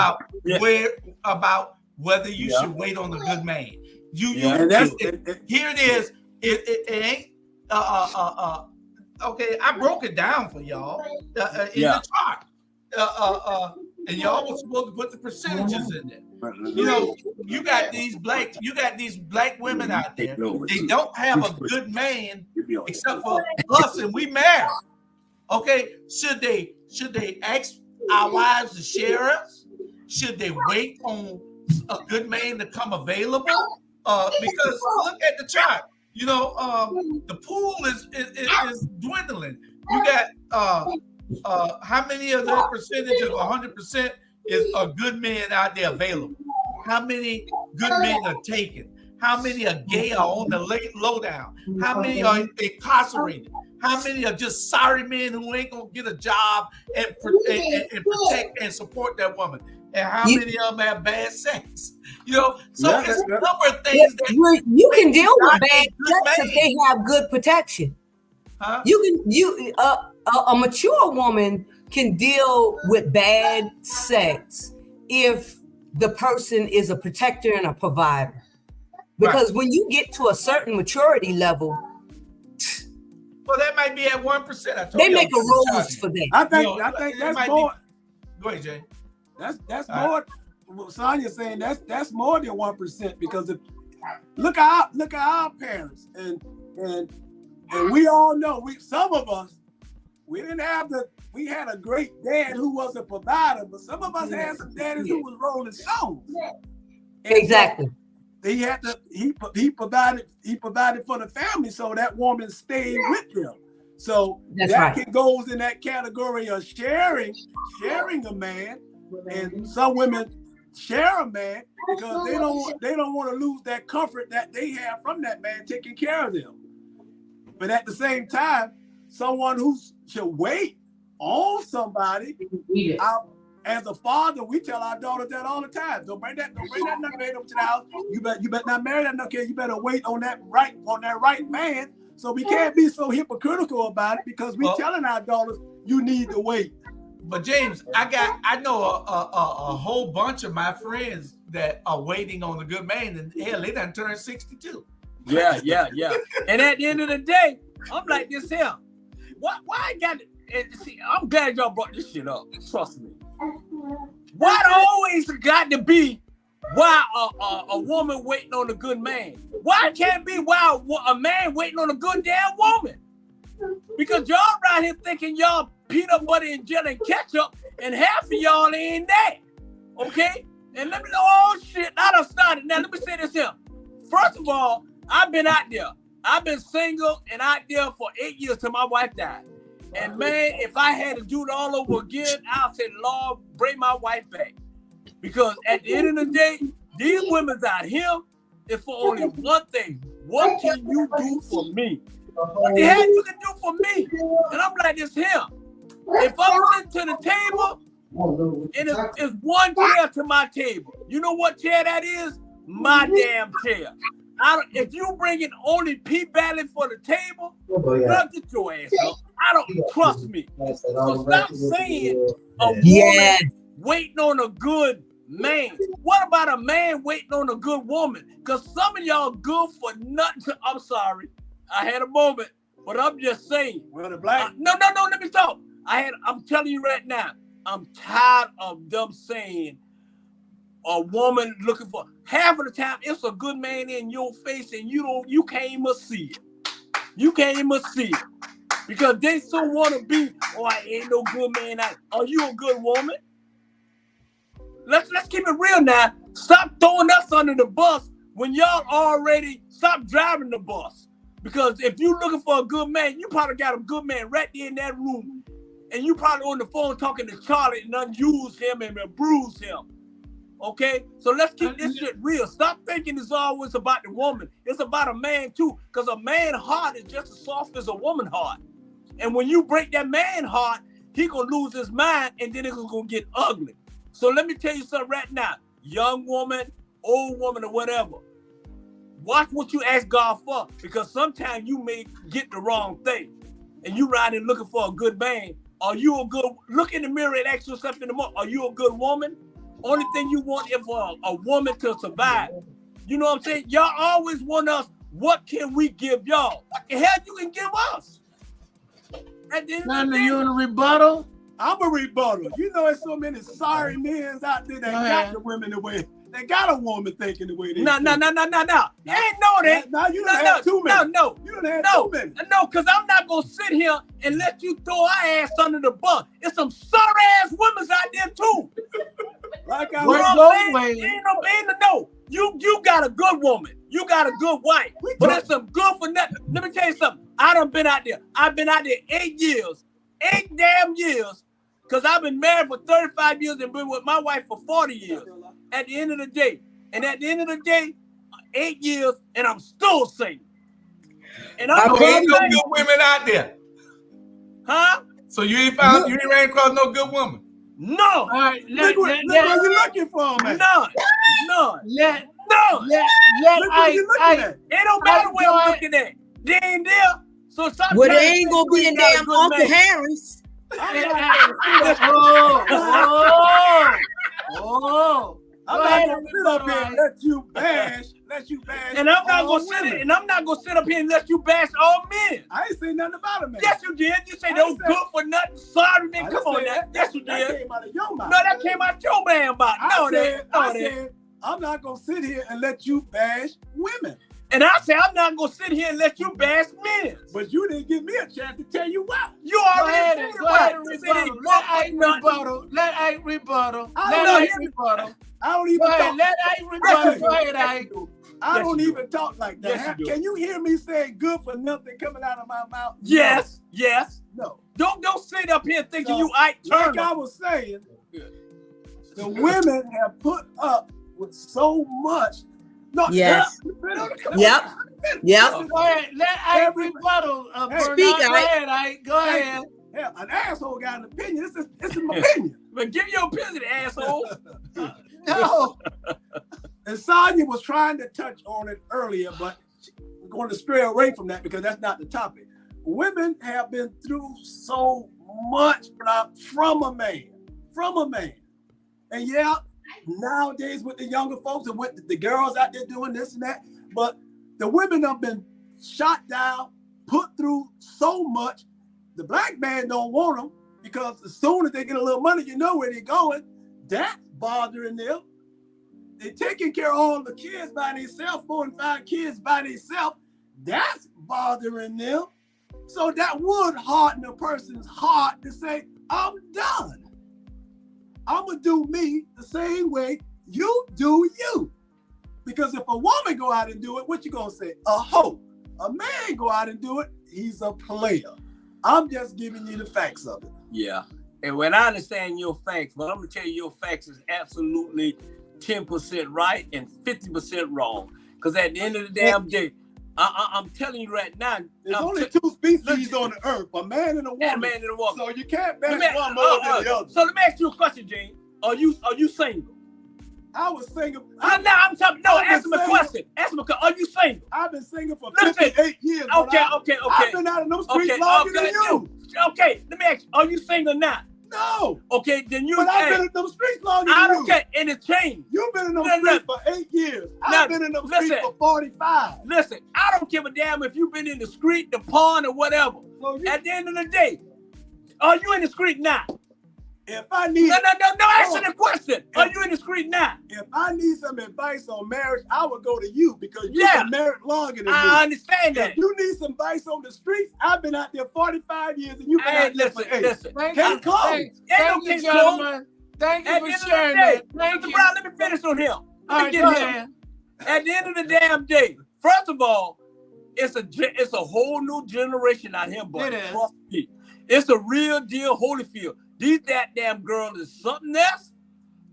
about whether you should wait on a good man. And that's Here it is. It ain't okay. I broke it down for y'all in the chart. And y'all was supposed to put the percentages in there. You know, you got these black women out there. They don't have a good man except for us, and we married. Okay, should they ask our wives to share us? Should they wait on a good man to come available? Because look at the chart. You know, the pool is dwindling. You got how many of that percentage of 100% is a good man out there available? How many good men are taken? How many are gay or on the lowdown? How many are incarcerated? How many are just sorry men who ain't gonna get a job and protect and support that woman? And how many of them have bad sex? You know, so it's a number of things that you can deal with bad sex if they have good protection. Huh? A mature woman can deal with bad sex if the person is a protector and a provider. Because when you get to a certain maturity level, well, that might be at 1%. They make a rules for that. I think that's more. Go ahead, Jay. That's more. What Sonya's saying that's more than 1% because if look at our parents and we all know some of us we didn't have we had a great dad who was a provider, but some of us had some daddies who was rolling stones. And exactly. So he provided for the family, so that woman stayed with them. So goes in that category of sharing a man, and some women share a man because they don't want to lose that comfort that they have from that man taking care of them. But at the same time, someone who should wait on somebody. As a father, we tell our daughters that all the time. Don't bring that knucklehead up to the house. You better not marry that knucklehead. You better wait on that right man. So we can't be so hypocritical about it because we telling our daughters you need to wait. But James, I know a whole bunch of my friends that are waiting on a good man, and hell, they done turned 62. Yeah. And at the end of the day, I'm like this here. Why I got it? See, I'm glad y'all brought this shit up. Trust me. Why it always got to be why a woman waiting on a good man? Why it can't be why a man waiting on a good damn woman? Because y'all right here thinking y'all peanut butter and jelly and ketchup, and half of y'all ain't that. Okay? And let me know, oh shit, I done started. Now let me say this here. First of all, I've been out there. I've been single and out there for 8 years till my wife died. And man, if I had to do it all over again, I'll say, Lord, bring my wife back. Because at the end of the day, these women's out here is for only one thing. What can you do for me? What the hell you can do for me? And I'm like this here. If I'm sitting to the table, and it's one chair to my table. You know what chair that is? My damn chair. If you bring in only P-Valley for the table, get your ass up. I don't trust me. So stop saying a woman waiting on a good man. What about a man waiting on a good woman? Because some of y'all good for nothing. I'm sorry. I had a moment, but I'm just saying. No, let me talk. I'm telling you right now, I'm tired of them saying a woman looking for half of the time it's a good man in your face and you can't even see it. You can't even see it. Because they so want to be, I ain't no good man out. Are you a good woman? Let's keep it real now. Stop throwing us under the bus when y'all already stop driving the bus. Because if you looking for a good man, you probably got a good man right there in that room. And you probably on the phone talking to Charlie and unuse him and bruise him. Okay? So let's keep this shit real. Stop thinking it's always about the woman. It's about a man too. Because a man's heart is just as soft as a woman's heart. And when you break that man's heart, he gonna lose his mind and then it's gonna get ugly. So let me tell you something right now. Young woman, old woman or whatever, watch what you ask God for, because sometimes you may get the wrong thing, and you riding looking for a good man. Are you a good? Look in the mirror and ask yourself in the morning: are you a good woman? Only thing you want is for a woman to survive. You know what I'm saying? Y'all always want us. What can we give y'all? What the hell you can give us? At the end of the None of day, you in a rebuttal? I'm a rebuttal. You know, there's so many sorry men out there that got the women the way they got a woman thinking the way they No. think. Ain't no that. Now you done had too many. No. You done had No, too many. no, because I'm not going to sit here and let you throw our ass under the bus. There's some sorry ass women out there too. Like I What was go saying? way? Ain't no. You got a good woman. You got a good wife. But there's some good for nothing. Let me tell you something. I done been out there. I've been out there 8 years. 8 damn years. Because I've been married for 35 years and been with my wife for 40 years. At the end of the day. And at the end of the day, 8 years, and I'm still single. And I'm So ain't no good women out there. Huh? So you ain't found, you ain't ran across no good woman. No. All right, look what you're looking for, man. None. let Look what you're looking at. It don't matter what I'm looking at. They ain't there. So sometimes Well, they ain't gonna be in got a damn good Uncle man. Harris. I'm not gonna sit up here and let you bash. And I'm not all gonna sit women. and I'm not gonna sit up here and let you bash all men. I ain't say nothing about it, man. Yes, you did. You say those good for nothing. Sorry, man. I Come on said now. that. Yes, you That did. came out of your mouth. No, that came out your man about. I said, I'm not gonna sit here and let you bash women. And I said, I'm not gonna sit here and let you bash men. But you didn't give me a chance to tell you why. You already said Go ahead and it. rebuttal. Let Ike rebuttal. Let Ike rebuttal. I don't even talk. Let Ike rebuttal. Go ahead, Ike. I don't even talk like that. Yes, you do. Can you hear me saying good for nothing coming out of my mouth? Yes. No. Don't sit up here thinking So, you Ike Turner. Like I was saying, the women have put up with so much. No, Yes. Yep. Go ahead. Let Ike rebuttal. Speak, Go Ike. ahead, Ike. Go ahead. Hell, an asshole got an opinion. This is my opinion. But give your opinion, asshole. No. And Sonya was trying to touch on it earlier, but we're going to stray away from that because that's not the topic. Women have been through so much from a man. And yeah, nowadays with the younger folks and with the girls out there doing this and that, but the women have been shot down, put through so much. The black man don't want them because as soon as they get a little money, you know where they're going. That's bothering them. They're taking care of all the kids by themselves, 4 and 5 kids by themselves. That's bothering them. So that would harden a person's heart to say, I'm done. I'm going to do me the same way you do you. Because if a woman go out and do it, what you going to say? A hoe. A man go out and do it, he's a player. I'm just giving you the facts of it. Yeah. And when I understand your facts, but I'm going to tell you your facts is absolutely 10% right and 50% wrong. Because at the end of the damn day, I'm telling you right now. There's only 2 species on the earth, a man and a woman. And a man and a woman. So you can't bash one more than the other. So let me ask you a question, James. Are you single? I was single. I'm talking. No, ask me a question. Ask me a question. Are you single? I've been single for Listen. 58 years. Okay. I've been out of those streets longer than you. Okay, let me ask you. Are you single now? No. Okay, then you. But I've been in those streets longer than you. Okay, and it changed. You've been in those streets for 8 years. I've been in those streets for 45. Listen, I don't give a damn if you've been in the street, the pond, or whatever. So at the end of the day, are you in the street now? If I need no, answer the question. Are you in the street now? If I need some advice on marriage, I would go to you because you've been married longer than me. I understand that. If you need some advice on the streets, I've been out there 45 years and you've been out there for 8. Listen. Thank you, gentlemen. Thank you for sharing that. Thank you. Let me finish on him. All right, go ahead. At the end of the damn day, first of all, it's a whole new generation out here, boy. It is. It's a real deal Holyfield. These that damn girl is something else.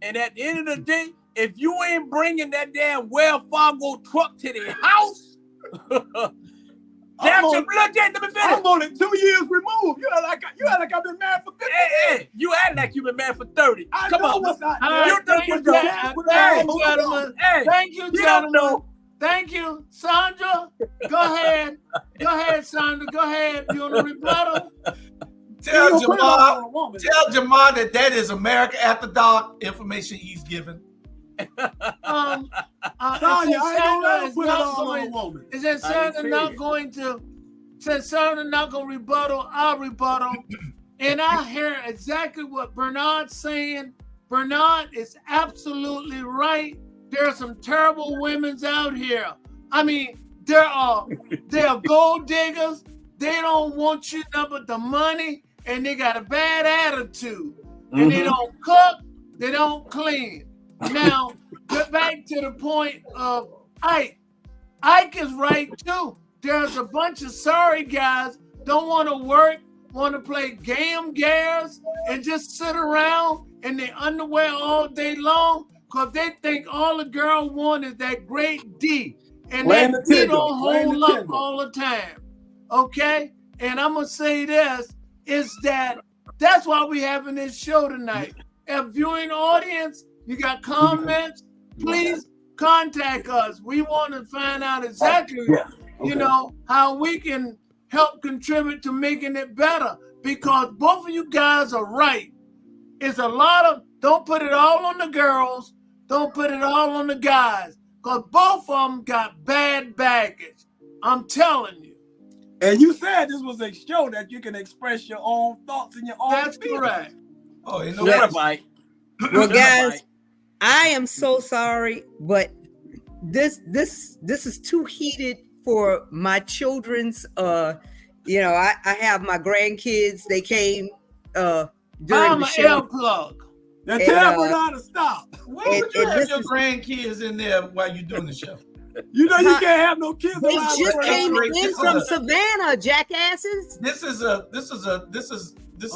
And at the end of the day, if you ain't bringing that damn Wells Fargo truck to the house, let me finish. I'm only 2 years removed. You know, like I've been married for 50 Hey, you act like you've been married for 30. I Come know on. what's not All there. right, You thank don't you, know. thank you, gentlemen. Hey, Thank you, you don't gentlemen. know. Thank you, Sandra. Go ahead. Go ahead, Sandra. Go ahead. You want to rebuttal? Tell You don't put it all on a Jamal, woman. tell Jamal that is America After Dark information he's giving. Tanya, Tanya, I ain't gonna ever put it all on a woman. Is that Sandra not going to? Since Sandra not going to rebuttal, I'll rebuttal. And I hear exactly what Bernard's saying. Bernard is absolutely right. There are some terrible women's out here. I mean, they are gold diggers. They don't want you nothing but the money, and they got a bad attitude. And they don't cook, they don't clean. Now, get back to the point of Ike. Ike is right too. There's a bunch of sorry guys don't want to work, want to play game games, and just sit around in their underwear all day long because they think all the girl want is that great D. And Blame that the D Tinder. don't Blame hold the up Tinder. all the time. Okay? And I'm going to say this, is that that's why we having this show tonight. If viewing audience, you got comments, please contact us. We want to find out exactly, you know, how we can help contribute to making it better, because both of you guys are right. It's a lot of, don't put it all on the girls, don't put it all on the guys, because both of them got bad baggage. I'm telling you. And you said this was a show that you can express your own thoughts and your own That's feelings. correct. Oh, ain't no Shut up, question. Ike. Well, Shut up, guys, Ike. I am so sorry, but this is too heated for my children's. You know, I have my grandkids. They came during I'm the an show. L plug. Then And, tell Bernard to stop. Why would you and have this your is- grandkids in there while you're doing the show? You know you Huh? can't have no kids They around just with came Bernard. in from Savannah, jackasses. This is Oh.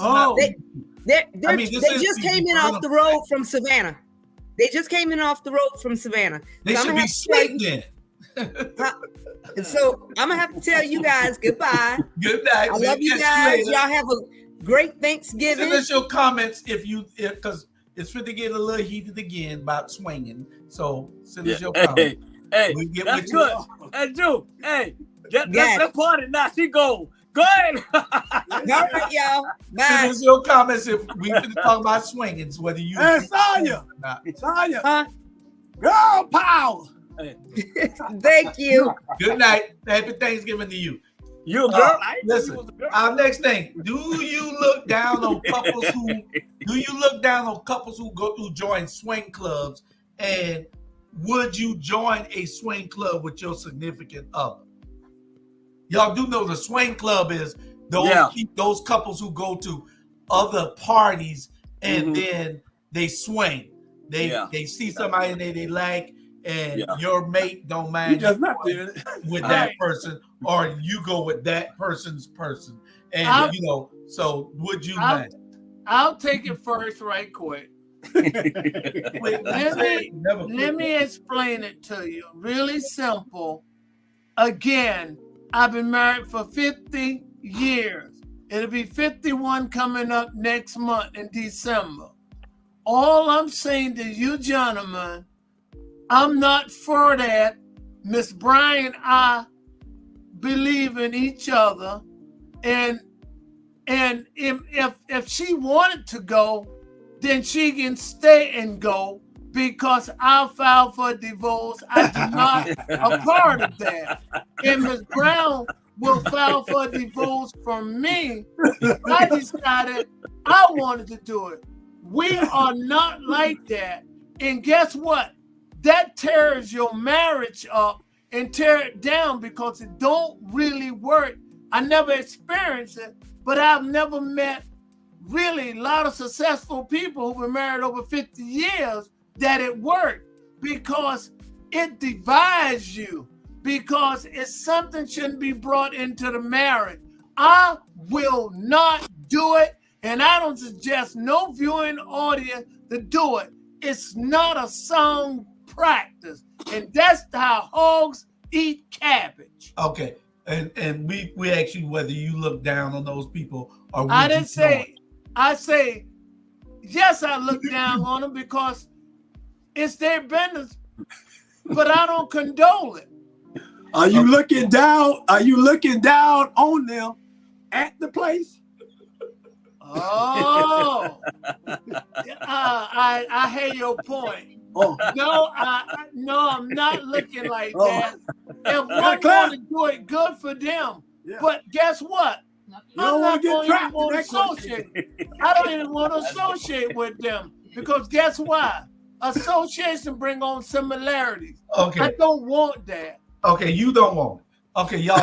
not. They I mean, this is just came in PG off the road from Savannah. They just came in off the road from Savannah. They So should I'm be gonna have to tell sweet then. And so I'm gonna have to tell you guys goodbye. Good night. I love you guys. Y'all have a great Thanksgiving. Send us your comments because it's fit to get a little heated again about swinging. So send us your comments. Hey, We get that's with good. you. Hey, Drew, hey, Got let's party now. She go. Go ahead. All right, y'all. Send Bye. us your comments if we finna talk about swinging, whether you. Hey, Sonya. or not. Sonya. Huh? Girl power. Thank you. Good night. Happy Thanksgiving to you. You a girl? I ain't know Listen, you was a girl. our next thing. Do you look down on couples who join swing clubs, and would you join a swing club with your significant other? Y'all do know the swing club is those couples who go to other parties and then they swing. They see somebody they like, and your mate don't You mind just not doing it. with that person, or you go with that person's person. And so would you mind? I'll take it first right quick. Wait, Let me explain it to you. Really simple. Again, I've been married for 50 years. It'll be 51 coming up next month in December. All I'm saying to you gentlemen, I'm not for that. Miss Bryan, I believe in each other. And if she wanted to go, then she can stay and go, because I'll file for a divorce. I do not a part of that. And Ms. Brown will file for a divorce from me if I decided I wanted to do it. We are not like that. And guess what? That tears your marriage up and tear it down, because it don't really work. I never experienced it, but I've never met really a lot of successful people who've been married over 50 years that it worked, because it divides you, because it's something shouldn't be brought into the marriage. I will not do it, and I don't suggest no viewing audience to do it. It's not a sound practice, and that's how hogs eat cabbage. Okay, and we asked you whether you look down on those people or I didn't say I say, yes, I look down on them because it's their business, but I don't condole it. Are you looking down? Are you looking down on them at the place? Oh, I hear your point. Oh, No, I'm not looking like Oh. that. If one clap. want to do it, good for them. Yeah. But guess what? You I'm don't not want to get going to trapped in want to that question. associate. I don't even want to associate with them because guess why? Association bring on similarities. Okay. I don't want that. Okay, you don't want it. Okay, y'all.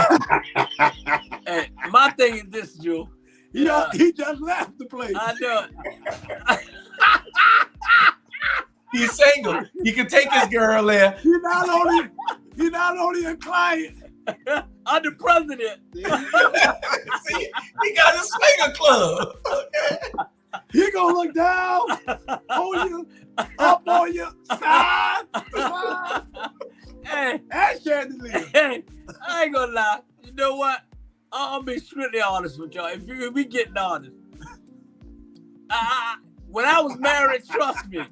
Hey, my thing is this, Joe. He just left the place. I know. He's single. He can take his girl there. He's not only a client. I'm the president. See, he got a swinger club. He gonna look down on you, up on you, side, Hey, and chandelier. hey, I ain't gonna lie. You know what? I'll be strictly honest with y'all. If we getting honest, when I was married, trust me,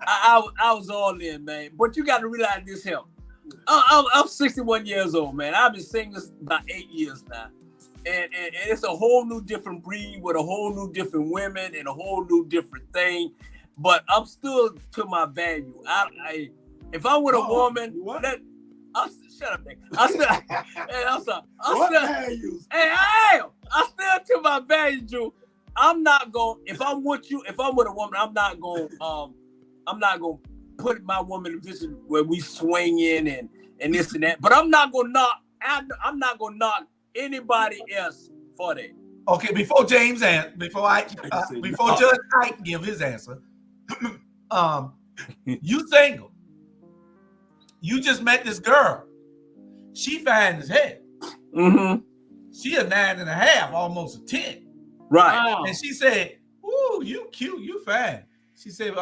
I was all in, man. But you got to realize this here. I'm 61 years old, man. I've been single about 8 years now. And it's a whole new different breed with a whole new different women and a whole new different thing. But I'm still to my value. If I'm with a woman, shut up, Nick. I'm still to my value, Drew. I'm not going. If I'm with a woman, I'm not going to put my woman in a position where we swing in and this and that. But I'm not going to knock anybody else for that. Okay, before James before Judge Ike give his answer, you single. You just met this girl. She fine as hell. Mm-hmm. She a 9.5, almost a 10. Right. Wow. And she said, "Ooh, you cute, you fine." She said,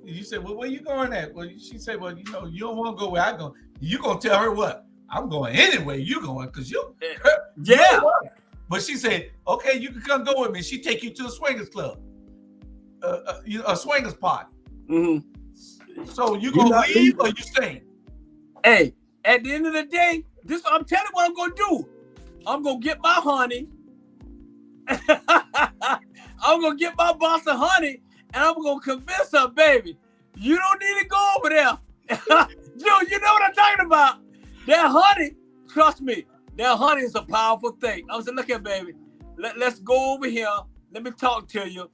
you said, "Well, where you going at?" Well, she said, "Well, you know, you don't want to go where I go." You gonna tell her what? I'm going anywhere you going, because you. Yeah. But she said, "Okay, you can come go with me." She take you to a swingers club, a swingers party. Mm-hmm. So you gonna leave or you stay? Hey, at the end of the day, I'm telling you what I'm gonna do. I'm gonna get my honey. I'm gonna get my boss of honey, and I'm gonna convince her, baby, you don't need to go over there. Joe, you know what I'm talking about? That honey, trust me, that honey is a powerful thing. I was like, look here, baby, let's go over here. Let me talk to you.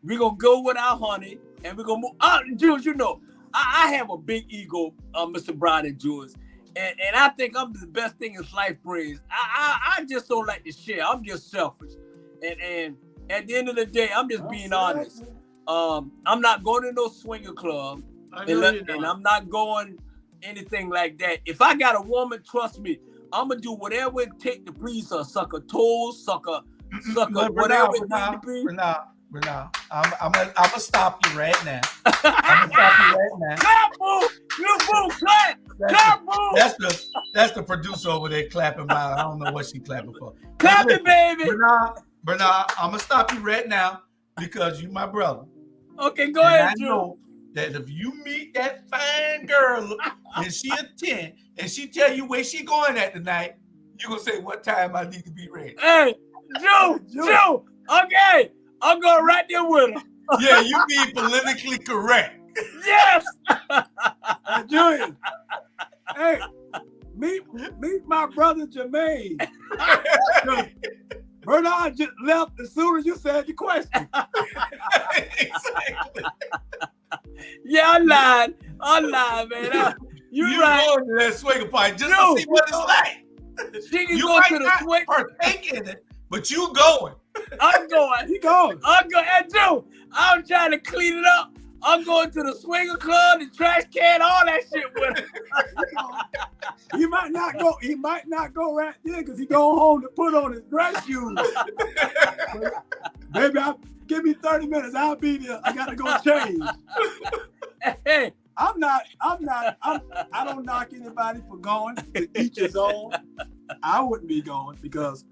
We're gonna go with our honey, and we're gonna move. Jules, you know, I have a big ego, Mr. Brown and Jules. And I think I'm the best thing in life brings. I just don't like to share. I'm just selfish. And at the end of the day, I'm just being honest. I'm not going to no swinger club. And I'm not going anything like that. If I got a woman, trust me, I'm going to do whatever it takes to please her. Suck her toes, suck her whatever it needs to be. Renal, I'm gonna stop you right now. I'm gonna stop you right now. Clap, boo! You boo! Clap! Clap, boo! That's the producer over there clapping. I don't know what she clapping for. Clap it, baby! Bernard, I'm gonna stop you right now because you my brother. Okay, go ahead, I know that if you meet that fine girl and she a 10 and she tell you where she going at tonight, you gonna say what time I need to be ready. Hey, Joe! Okay! I'm going right there with her. Yeah, you being politically correct. Yes. Julian, hey, meet my brother Jermaine. Bernard just left as soon as you said the question. Exactly. Yeah, I'm lying, man. You right. Going to that swinger party just to see what it's like. She can You go might to the not swing. partake in it, but you going. I'm going. He going. I'm going. And Joe, I'm trying to clean it up. I'm going to the swinger club, the trash can, all that shit with him. He might not go. He might not go right there because he go home to put on his dress shoes. Baby, give me 30 minutes. I'll be there. I gotta go change. Hey, I don't knock anybody for going. To each his own. I wouldn't be going because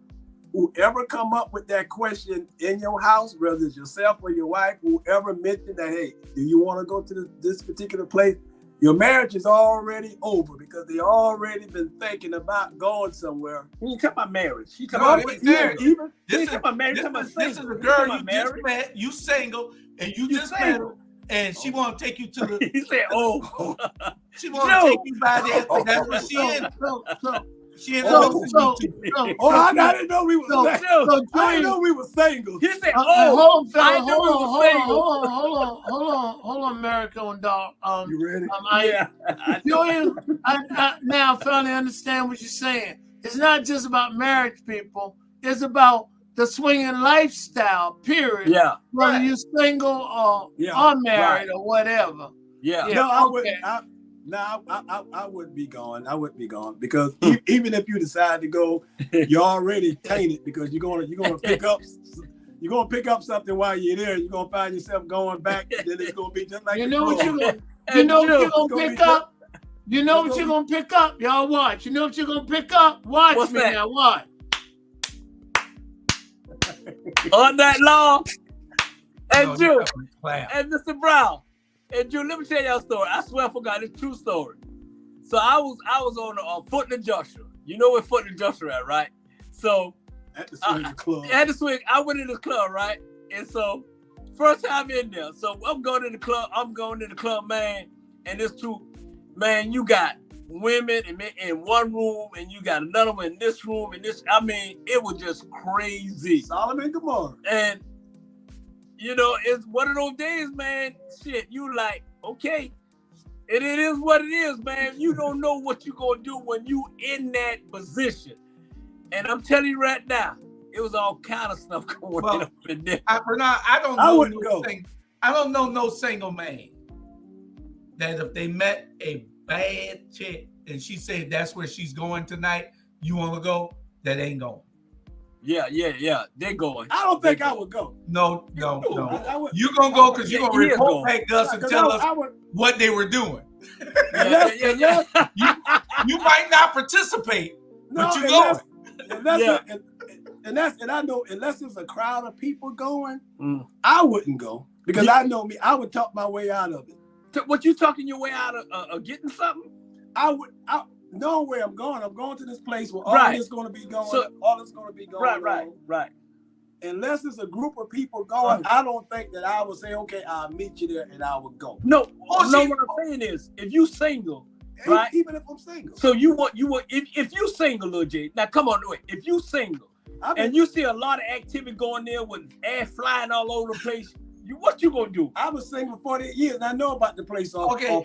whoever come up with that question in your house, whether it's yourself or your wife, whoever mentioned that, hey, do you want to go to this particular place? Your marriage is already over because they already been thinking about going somewhere. You talking about marriage? You talking No, about it's marriage. Even This talking about marriage, talking about is a single. girl You you talking just about met. You single, and you just met her, and she want to take you to the. He said, "Oh, She want to take you by there. That's what she in. She in the Oh, I didn't know we was single. Joe." I didn't know we were single. He said, hold on, I fella, knew we were single. hold on, American dog. You ready? Yeah. Julian, I now finally understand what you're saying. It's not just about marriage, people. It's about the swinging lifestyle, period. Yeah. Whether you're single or married or whatever. Yeah. Yeah. No, I Okay. wouldn't. I wouldn't be going. I wouldn't be going because even if you decide to go, you're already tainted because you're gonna pick up something while you're there. You're gonna find yourself going back, and then it's gonna be just like You the know what club. you're gonna gonna pick be up. You know what you're gonna pick up. Y'all watch. You know what you're gonna pick up. Watch What's me that? now. Watch. All night long. And Drew, Clap. and Mr. Brown, and Drew, let me tell y'all a story. I swear I forgot. It's a true story. So I was on Foot and Joshua. You know where Foot and Joshua at, right? So At the swing club. at the swing, I went in the club, right? And so first time in there. So I'm going in the club, man. And it's two, man, you got women in one room and you got another one in this room and this. I mean, it was just crazy. Solomon and Gomorrah. And you know, it's one of those days, man. Shit, you like, okay. And it is what it is, man. You don't know what you're gonna do when you in that position. And I'm telling you right now, it was all kind of stuff going on up in there. Bernard, I don't know no single man that if they met a bad chick and she said that's where she's going tonight, you want to go, that ain't going. Yeah. They're going. I don't think I would go. No. I would. You're going to go because you're going to He is report going. back to us and tell us what they were doing. Yeah. You might not participate, but you going. And I know unless there's a crowd of people going, I wouldn't go because I know me. I would talk my way out of it. What you talking your way out of getting something? I know where I'm going. I'm going to this place where all this going to be going. All is going to be going. Right. Unless it's a group of people going, I don't think that I would say, okay, I'll meet you there and I will go. No. What I'm saying is, if you single, right? Even if I'm single. So you want if you single, Lil J. Now come on, wait. If you single and you see a lot of activity going there with air flying all over the place, what you gonna do? I was single for 48 years and I know about the place off. Okay.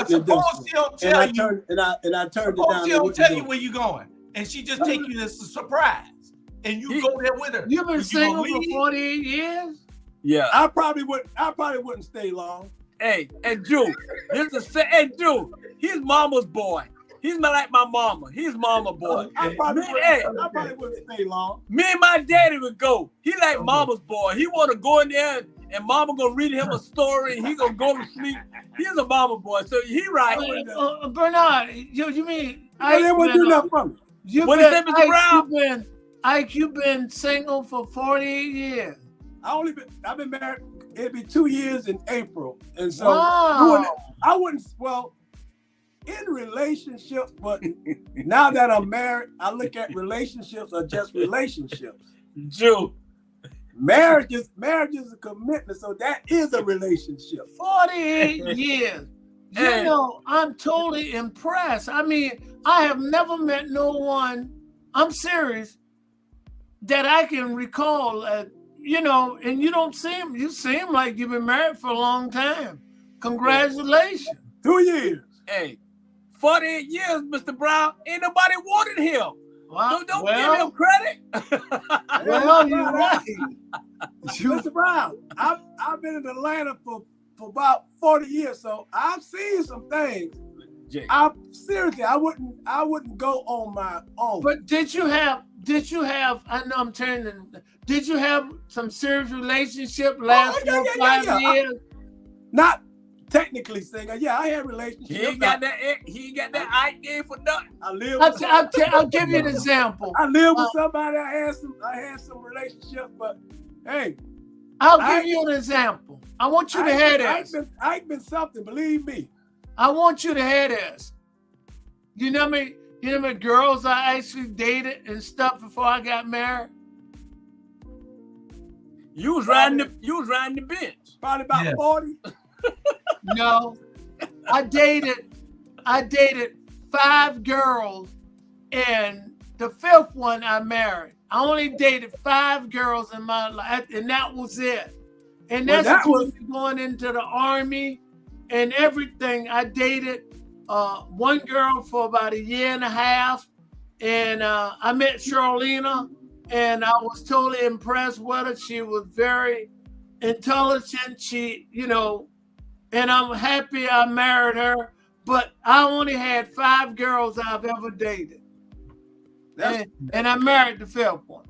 Suppose she don't tell you. And I turned it down. She don't tell you where you going, and she just take you as a surprise, and you go there with her. You've been single for 48 years. Yeah. I probably wouldn't stay long. Hey, and Drew, Drew, he's mama's boy. He's not like my mama. He's mama boy. I probably wouldn't stay long. Me and my daddy would go. He like mama's boy. He want to go in there and mama gonna read him a story and he gonna go to sleep. He's a mama boy, so he right. Bernard, you mean they wouldn't do nothing from me. What is that, Mr. Brown? You've been single for 48 years. I've been married. It'd be 2 years in April, and so I wouldn't. Well, in relationships, but now that I'm married, I look at relationships are just relationships. Drew, marriage is a commitment, so that is a relationship. 48 years. You know, I'm totally impressed. I mean, I have never met no one. I'm serious. That I can recall. You know, and you seem like you've been married for a long time. Congratulations. 2 years. Hey, 48 years, Mr. Brown. Ain't nobody wanted him. Wow. Don't give him credit. Well, you're right. Mr. Brown, I've been in Atlanta for about 40 years, so I've seen some things. I wouldn't go on my own. But did you have, I know I'm turning, did you have some serious relationship last 5 years? Not technically single. Yeah, I had relationships. He ain't got that. He ain't got that eye game for nothing. I live. I'll give you an example. I live with somebody. I had some relationships, but hey, I'll give you an example. I want you to hear this. I've been something. Believe me. I want you to hear this. You know me. You know me girls I actually dated and stuff before I got married. You was riding the bench. Probably about 40. No, I dated 5 girls, and the 5th one I married. I only dated 5 girls in my life, and that was it. And that's going into the Army and everything. I dated one girl for about 1.5 years, and I met Charlena, and I was totally impressed with her. She was very intelligent. She, and I'm happy I married her, but I only had 5 girls I've ever dated. And I married the 5th one.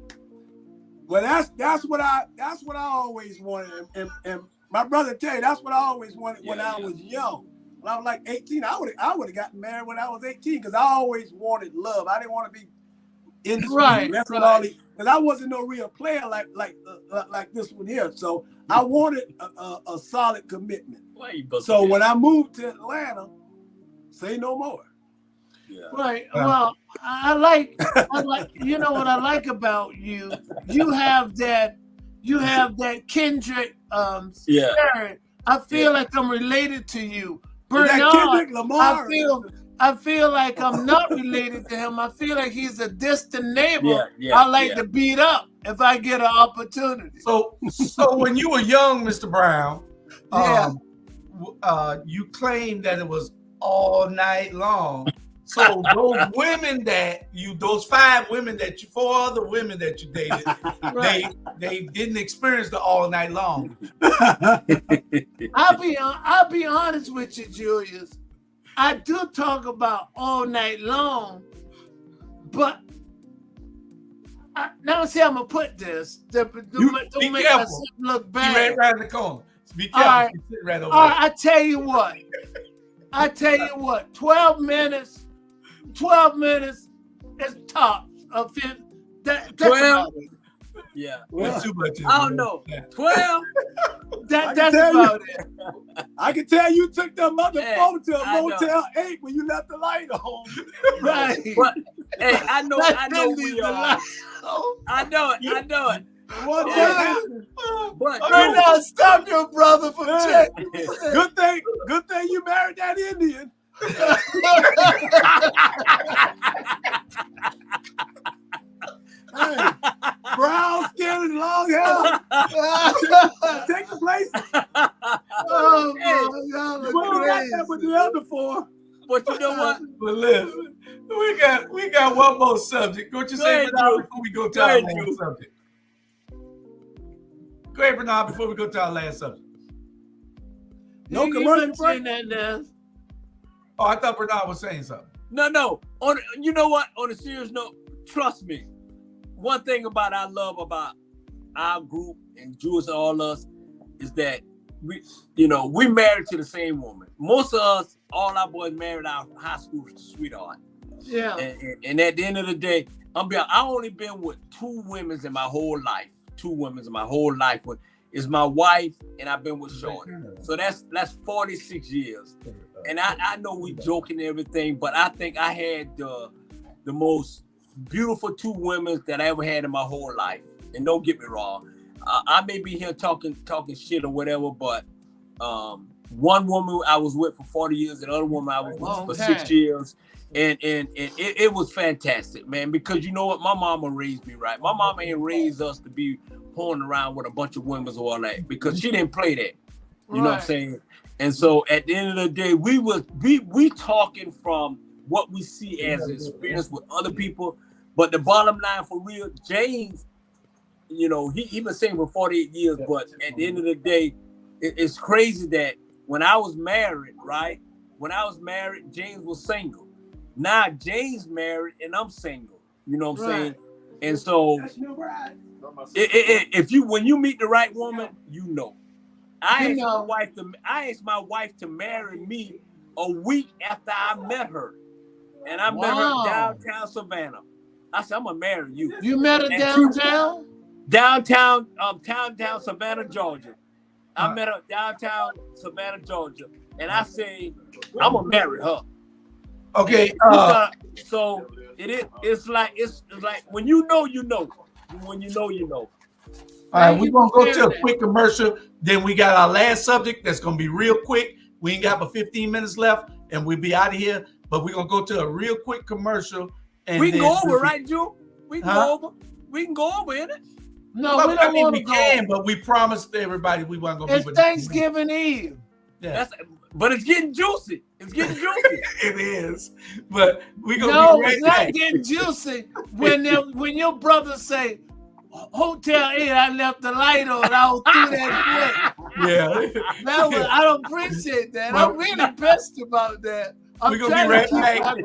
Well, that's what I always wanted. And my brother tell you, that's what I always wanted when I was young. When I was like 18, I would have gotten married when I was 18 because I always wanted love. I didn't want to be in the street messing all these, because I wasn't no real player like this one here. So I wanted a solid commitment. So when I moved to Atlanta, say no more. Yeah. Right. Well, I like, you know what I like about you? You have that Kendrick spirit. I feel like I'm related to you. Bernard, Lamar, I feel like I'm not related to him. I feel like he's a distant neighbor. I like to beat up if I get an opportunity. So when you were young, Mr. Brown, you claimed that it was all night long. So those 5 women that you dated, 4 other women that you dated, they didn't experience the all night long. I'll be honest with you, Julius. I do talk about all night long, but now see, I'm gonna put this. Don't make myself look bad. You right in the corner. So be careful. All right. You sit right over All there. right, I tell you what. 12 minutes. 12 minutes is tops of 50. That's 12. Yeah. Well, too much. I don't know. 12. That's about it. I can tell you took the motherfucker to a Motel 8 when you left the light on. Right. But hey, I know we are. I know it. What happened? But now stop your brother from checking. Good thing you married that Indian. Hey, brown skin and long hair. Take the place. Oh my God! What got that with the other 4? But you know what? But listen, we got one more subject. What you say, Bernard, before we go to our last subject? Go ahead, Bernard, before we go to our last subject. No commercial break. Oh, I thought Bernard was saying something. No. You know what? On a serious note, trust me. One thing I love about our group and Jules and all us is that we married to the same woman. Most of us, all our boys married our high school sweetheart. Yeah. And at the end of the day, I only been with 2 women in my whole life. 2 women in my whole life. Is my wife, and I've been with Shorty. So that's 46 years. And I know we joking and everything, but I think I had the most beautiful 2 women that I ever had in my whole life. And don't get me wrong, I may be here talking shit or whatever, but one woman I was with for 40 years, and the other woman I was with for 6 years. And it was fantastic, man, because you know what? My mama raised me right. My mama ain't raised us to be pulling around with a bunch of women or all that, because she didn't play that. You know what I'm saying? And so at the end of the day, we talking from what we see as experience with other people. But the bottom line for real, James, he been saying for 48 years, but at the end of the day, it's crazy that when I was married, right? When I was married, James was single. Now James married and I'm single. You know what I'm saying? And so when you meet the right woman, I asked my wife to marry me a week after I met her. And I met her downtown Savannah. I said, I'm gonna marry you. You met her downtown? Downtown Savannah, Georgia. I met her downtown Savannah, Georgia. And I say, I'm gonna marry her. Okay. So it's like when you know, you know. When you know, you know. All right, we're gonna go to a quick commercial. Then we got our last subject that's gonna be real quick. We ain't got but 15 minutes left, and we'll be out of here. But we're gonna go to a real quick commercial. And we can go over, right, Drew? We can go over. We can go over in it. No, we don't want to go. But we promised everybody we weren't gonna. It's Thanksgiving Eve. Yeah. But it's getting juicy. It's getting juicy. It is. But we gonna no, be right it's back. not getting juicy when your brother say, Hotel 8, I left the light on. I was through that quick. Yeah. I don't appreciate that. I'm really pissed about that. We're going to be right back.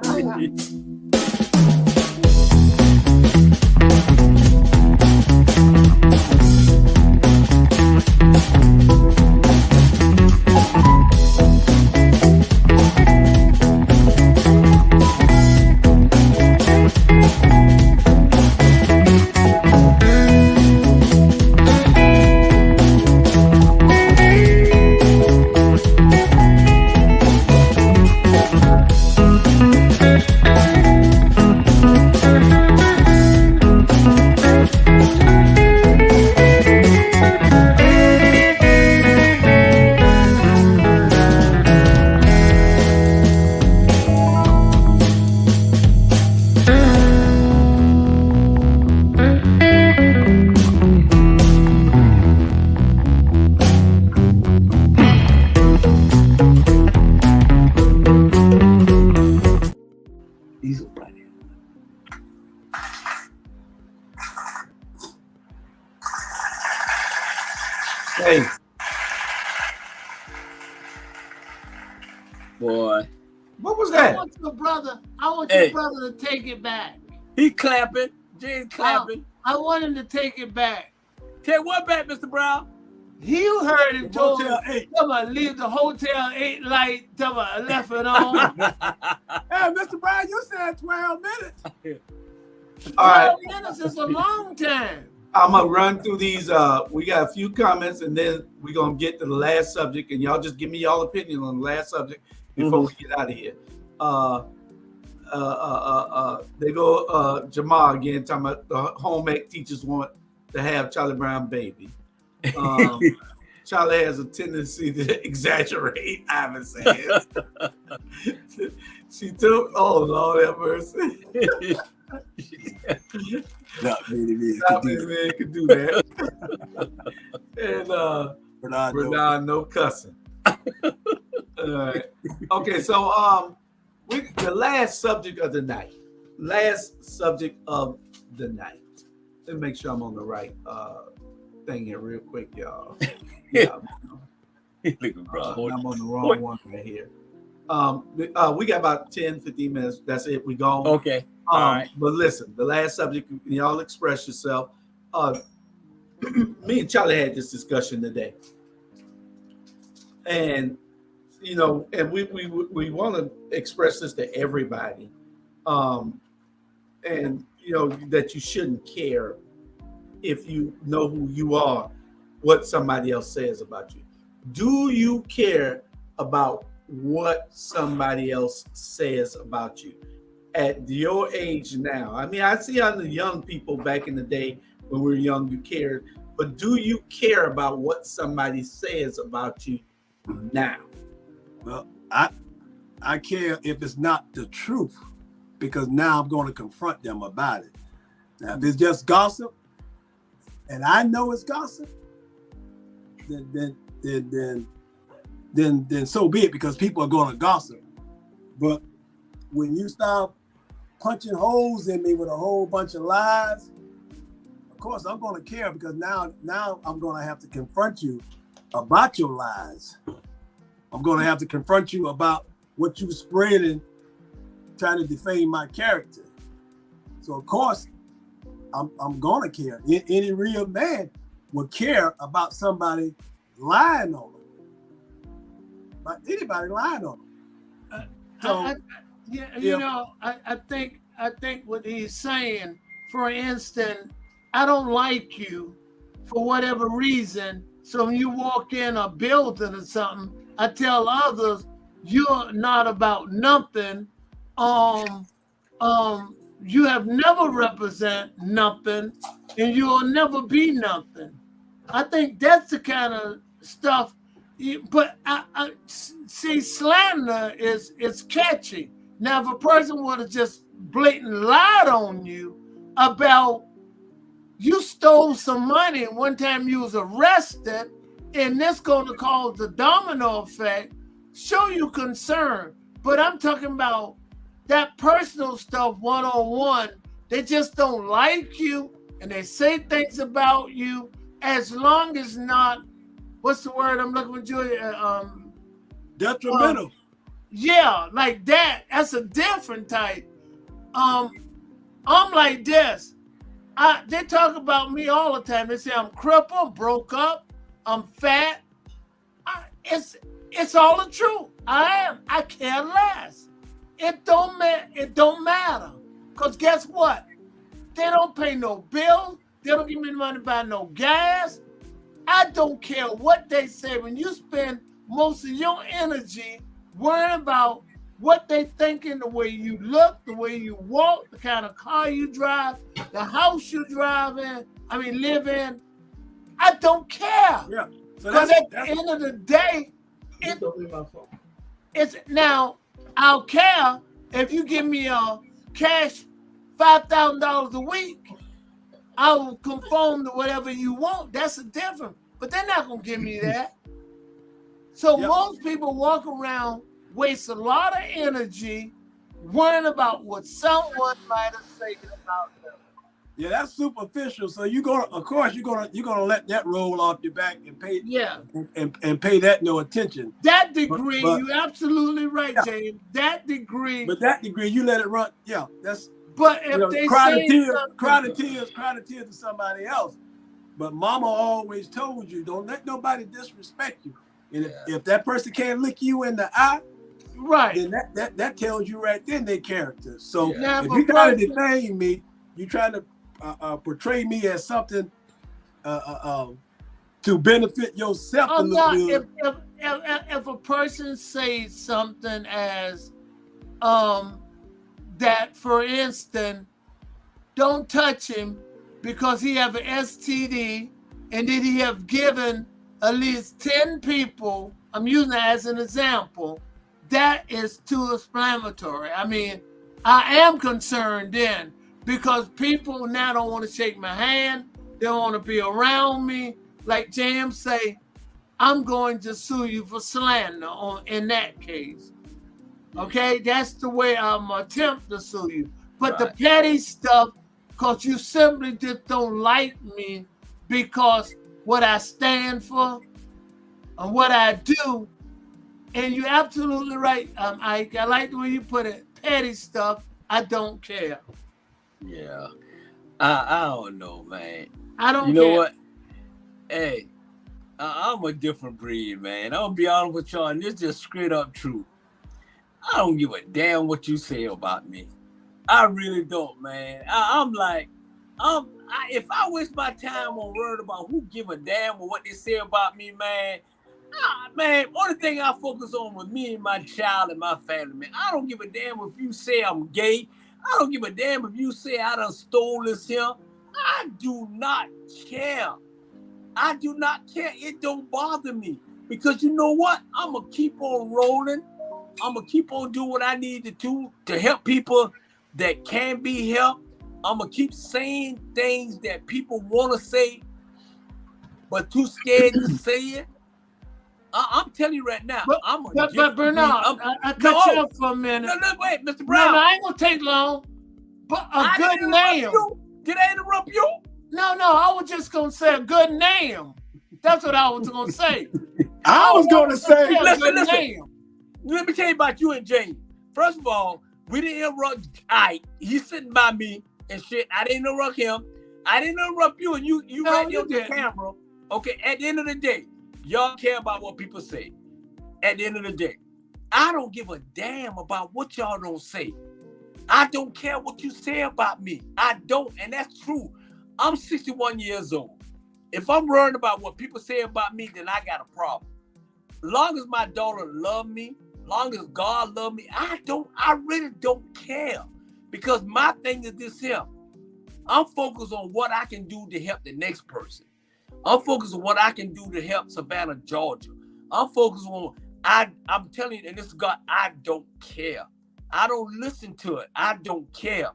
Hey. Boy. What was that? I want your brother to take it back. He clapping. Jay's clapping. I want him to take it back. Take what back, Mr. Brown? You heard him told Hotel 8. Come on, leave the Hotel 8 light. Come on, left it on. Hey, Mr. Brown, you said 12 minutes. All right. 12 minutes is a long time. I'm gonna run through these. We got a few comments, and then we're gonna get to the last subject, and y'all just give me y'all opinion on the last subject before we get out of here. They go Jamal again talking about the home ec teachers want to have Charlie Brown baby. Charlie has a tendency to exaggerate, Ivan says. She took, oh Lord have mercy. Not many men could do that. And Bernard, no cussing. All right. Okay, so the last subject of the night. Let me make sure I'm on the right thing here real quick, y'all. Yeah, I'm on the wrong one right here. We got about 10, 15 minutes. That's it. We go. Okay. All right. But listen, the last subject, y'all express yourself. Me and Charlie had this discussion today. And, and we want to express this to everybody. And, that you shouldn't care if you know who you are, what somebody else says about you. Do you care about what somebody else says about you at your age now? I mean, I see on the young people back in the day when we were young, you cared, but do you care about what somebody says about you now? Well, I care if it's not the truth, because now I'm going to confront them about it. Now, if it's just gossip, and I know it's gossip, then so be it, because people are going to gossip. But when you start punching holes in me with a whole bunch of lies, of course I'm going to care, because now I'm going to have to confront you about your lies. I'm going to have to confront you about what you spreading, trying to defame my character. So of course I'm going to care. Any real man would care about somebody lying on them. But anybody lying on them. So I think what he's saying, for instance, I don't like you for whatever reason. So when you walk in a building or something, I tell others you're not about nothing. You have never represent nothing, and you'll never be nothing. I think that's the kind of stuff. But I see slander is catchy. Now, if a person would have just blatant lied on you about you stole some money and one time you was arrested, and this going to cause the domino effect, show you concern. But I'm talking about that personal stuff one-on-one. They just don't like you, and they say things about you as long as not, what's the word I'm looking for, Julia? Detrimental. Yeah, like that. That's a different type. I'm like this. They talk about me all the time. They say I'm crippled, broke up, I'm fat. It's all the truth. I am. I care less. It don't matter. Because guess what? They don't pay no bills. They don't give me money to buy no gas. I don't care what they say. When you spend most of your energy worrying about what they thinking, the way you look, the way you walk, the kind of car you drive, the house you live in, I don't care. Yeah. So because at the end of the day, it's now I'll care if you give me a cash $5,000 a week. I will conform to whatever you want. That's a different. But they're not gonna give me that. So most people walk around, waste a lot of energy worrying about what someone might have said about them. Yeah, that's superficial. So you're gonna let that roll off your back and pay and pay that no attention. That degree, you're absolutely right, James. That degree. But that degree, you let it run. Yeah, that's. But if they cry to tears to somebody else. But Mama always told you, don't let nobody disrespect you. And if that person can't look you in the eye, right, then that tells you right then their character. So if you try to defame me, you try to portray me as something to benefit yourself to look good. If a person says something as that, for instance, don't touch him because he have an STD, and then he have given at least 10 people, I'm using that as an example, that is too inflammatory. I mean, I am concerned then, because people now don't want to shake my hand, they don't want to be around me. Like James say, I'm going to sue you for slander in that case. Okay, that's the way I'm attempt to sue you. But the petty stuff, because you simply just don't like me because what I stand for and what I do. And you're absolutely right, Ike. I like the way you put it. Petty stuff, I don't care. Yeah. I don't know, man. I don't care. You know what? Hey, I'm a different breed, man. I'm gonna be honest with y'all, and this is just straight up truth. I don't give a damn what you say about me. I really don't, man. I'm like, if I waste my time on worrying about who give a damn or what they say about me, man, only thing I focus on with me and my child and my family, man. I don't give a damn if you say I'm gay. I don't give a damn if you say I done stole this here. I do not care. I do not care. It don't bother me. Because you know what? I'm going to keep on rolling. I'm going to keep on doing what I need to do to help people that can be helped. I'm going to keep saying things that people want to say, but too scared to say it. I'm telling you right now. But Bernard, I cut you off for a minute. No, wait, Mr. Brown. No, I ain't going to take long. But a good name. Did I interrupt you? No, I was just going to say a good name. That's what I was going to say. I was going to say, listen. Let me tell you about you and James. First of all, we didn't interrupt Ike. He's sitting by me and shit. I didn't interrupt him. I didn't interrupt you, and you right there on the camera. Okay, at the end of the day, Y'all care about what people say. At the end of the day, I don't give a damn about what y'all don't say. I don't care what you say about me. I don't, and that's true. I'm 61 years old. If I'm worried about what people say about me, then I got a problem. Long as my daughter love me, long as God love me, I really don't care. Because my thing is this here. I'm focused on what I can do to help the next person. I'm focused on what I can do to help Savannah, Georgia. I'm focused on, I'm telling you, and this is God, I don't care. I don't listen to it. I don't care.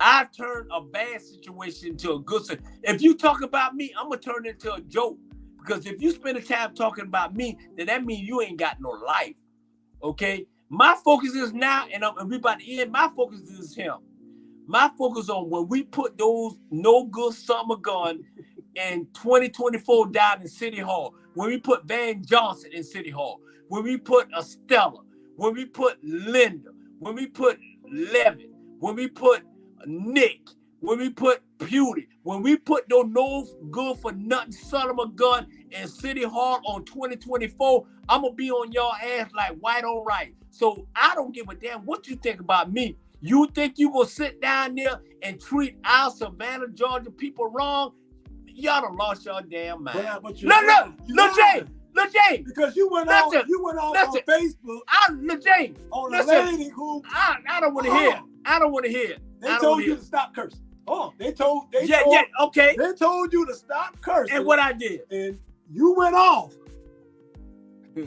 I turn a bad situation into a good situation. If you talk about me, I'm going to turn it into a joke. Because if you spend the time talking about me, then that means you ain't got no life. Okay? My focus is now, and everybody in, my focus is him. My focus on when we put those no good summer gun in 2024 down in City Hall, when we put Van Johnson in City Hall, when we put Estella, when we put Linda, when we put Levin, when we put Nick, when we put Pewdy, when we put those no good for nothing son of a gun in City Hall on 2024, I'm going to be on your ass like white on right. So I don't give a damn what you think about me. You think you gonna sit down there and treat our Savannah, Georgia people wrong? Y'all done lost your damn mind. But Look, Jay. Because you went off on Facebook. Jay. On a lady who I don't want to hear. I don't want to hear. They told you to stop cursing. They told okay. They told you to stop cursing. And what I did. And you went off.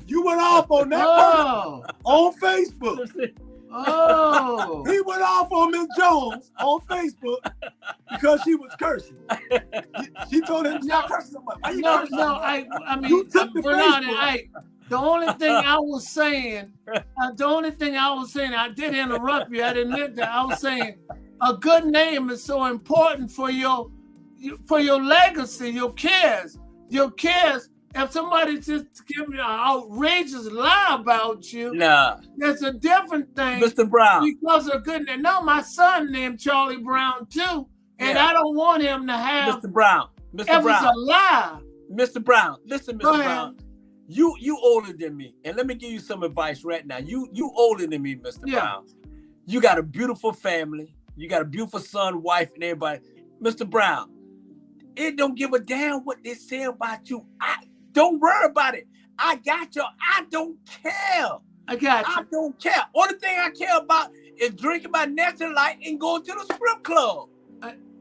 You went off on that person on Facebook. Oh, he went off on Miss Jones on Facebook because she was cursing. She told him to stop cursing so much. I mean, you took the Bernard, the only thing I was saying, I did interrupt you. I didn't mean that. I was saying a good name is so important for your legacy, your kids. If somebody just give me an outrageous lie about you, that's a different thing. Mr. Brown. Because of good name. No, my son named Charlie Brown too, and I don't want him to have Mr. Brown. It's a lie. Mr. Brown, listen, Mr. Brown. You older than me, and let me give you some advice right now. You older than me, Mr. Brown. You got a beautiful family. You got a beautiful son, wife, and everybody. Mr. Brown, it don't give a damn what they say about you. Don't worry about it. I got you. I don't care. I got you. I don't care. Only thing I care about is drinking my natural light and going to the strip club.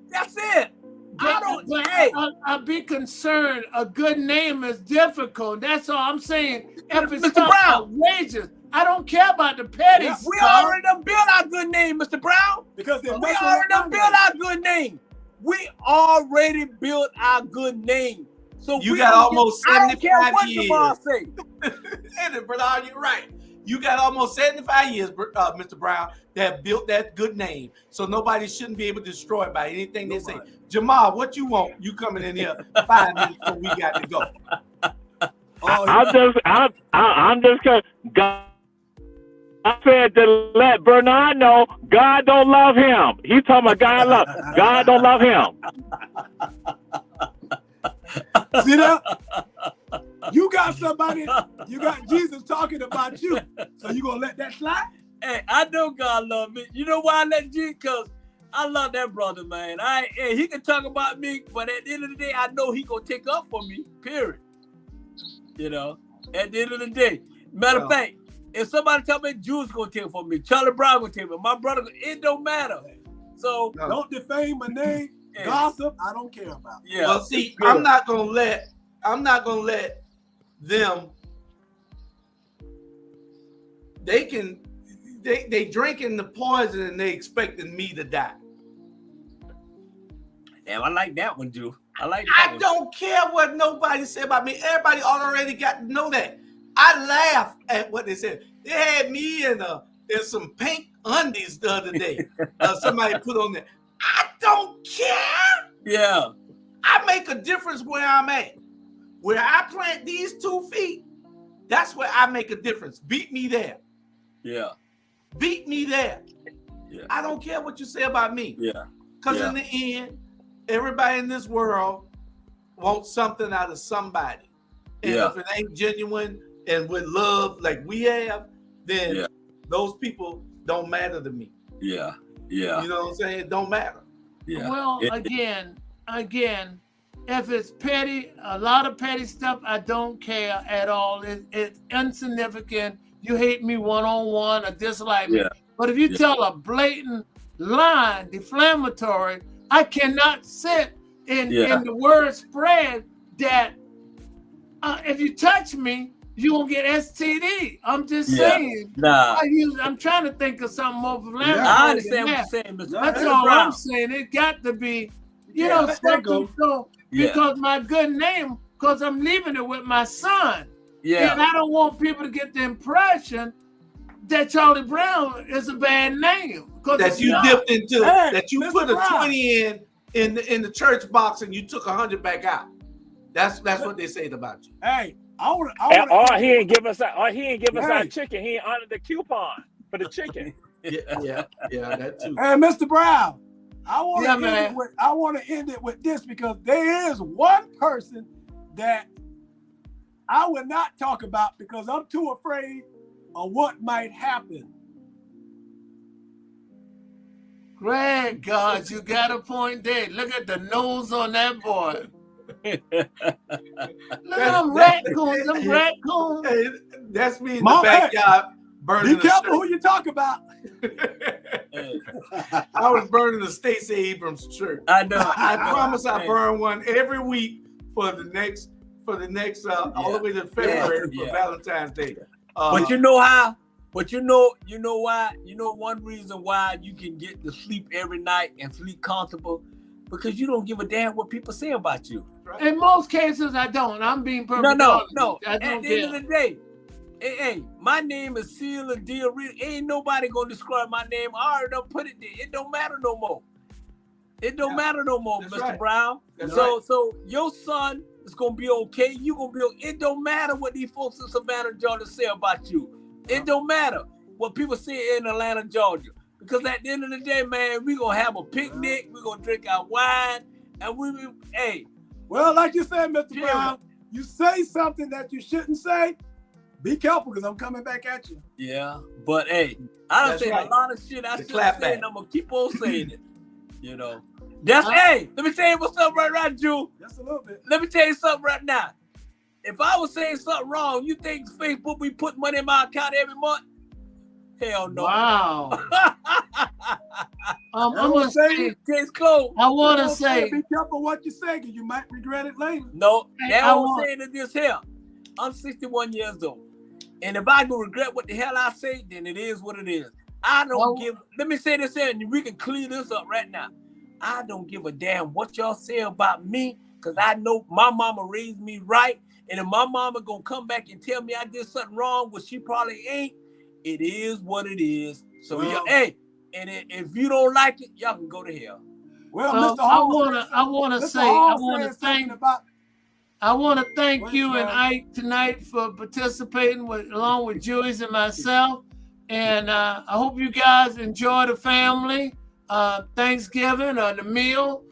That's it. I'd be concerned. A good name is difficult. That's all I'm saying. If it's Mr. Brown, outrageous, I don't care about the petty stuff. We already done built our good name, Mr. Brown. Because we already done built our good name. We already built our good name. So you got almost 75 years. Bernard, you're right. You got almost 75 years, Mr. Brown, that built that good name. So nobody shouldn't be able to destroy it by anything they say. Jamal, what you want? You coming in here 5 minutes before we got to go. I'm just gonna. God, I said to let Bernard know God don't love him. He's talking about God don't love him. See that? You got somebody, you got Jesus talking about you. So you gonna let that slide? Hey, I know God love me. You know why I let Jesus? Because I love that brother, man. He can talk about me, but at the end of the day, I know he gonna take up for me, period. You know, at the end of the day. Matter of fact, if somebody tell me Jews gonna take for me, Charlie Brown gonna take me, my brother, it don't matter. So don't defame my name. Gossip, I don't care about. Yeah. Well, see, I'm not gonna let them. They drinking the poison and they expecting me to die. Damn, I like that one, Drew. I don't care what nobody said about me. Everybody already got to know that. I laugh at what they said. They had me in some pink undies the other day. Somebody put on there. I don't care. Yeah. I make a difference where I'm at. Where I plant these 2 feet, that's where I make a difference. Beat me there. Yeah. Beat me there. Yeah. I don't care what you say about me. Yeah. Because in the end, everybody in this world wants something out of somebody. And Yeah. if it ain't genuine and with love like we have, then those people don't matter to me. Yeah. Yeah. You know what I'm saying? It don't matter. Yeah. Well, again, if it's petty, a lot of petty stuff, I don't care at all. It's insignificant. You hate me one-on-one or dislike me. Yeah. But if you tell a blatant lie, defamatory, I cannot sit in the word spread that if you touch me, you won't get STD. I'm just saying. Nah. I'm trying to think of something more inflammatory. I understand what you're saying, Mr. That's all I'm saying. It got to be, something so because my good name, because I'm leaving it with my son. Yeah. And I don't want people to get the impression that Charlie Brown is a bad name. That you dipped into, that you Mr. put a Brown. 20 in the church box and you took 100 back out. That's what they said about you. Hey, Or he ain't give us our chicken. He ain't honored the coupon for the chicken. Yeah, that too. Hey, Mr. Brown, I want to end it with this because there is one person that I would not talk about because I'm too afraid of what might happen. Great God, you got a point there. Look at the nose on that boy. Look at them raccoons. Hey, that's me in the backyard burning. Be careful who you talk about. I was burning the Stacey Abrams shirt. I know. I promise I burn one every week for the next all the way to February for Valentine's Day. But you know how? But you know why? You know one reason why you can get to sleep every night and sleep comfortable? Because you don't give a damn what people say about you. In most cases, I don't. I'm being perfectly honest. No. At the end of the day, hey, my name is Seal and Deal. Ain't nobody gonna describe my name. I already done put it there. It don't matter no more. It don't matter no more, Mr. Right. Brown. So your son is gonna be okay. You gonna be okay. It don't matter what these folks in Savannah, Georgia say about you. It don't matter what people say in Atlanta, Georgia. Because at the end of the day, man, we gonna have a picnic. We gonna drink our wine, and Well, like you said, Mr. Brown, you say something that you shouldn't say. Be careful, because I'm coming back at you. Yeah, but hey, I done said a lot of shit I should have said, and I'm gonna keep on saying it. You know, hey, let me tell you what's up right now, Drew. Just a little bit. Let me tell you something right now. If I was saying something wrong, you think Facebook be putting money in my account every month? Hell no. Wow. I'm gonna say, case closed. I want to say, be careful what you say, because you might regret it later. No, that I'm saying is this here. I'm 61 years old, and if I do regret what the hell I say, then it is what it is. I don't give. Let me say this here, and we can clear this up right now. I don't give a damn what y'all say about me, because I know my mama raised me right, and if my mama gonna come back and tell me I did something wrong, which she probably ain't, it is what it is. So and if you don't like it, y'all can go to hell. Well, Mr. I want to thank you and Ike tonight for participating along with Julius and myself. And I hope you guys enjoy the family Thanksgiving or the meal.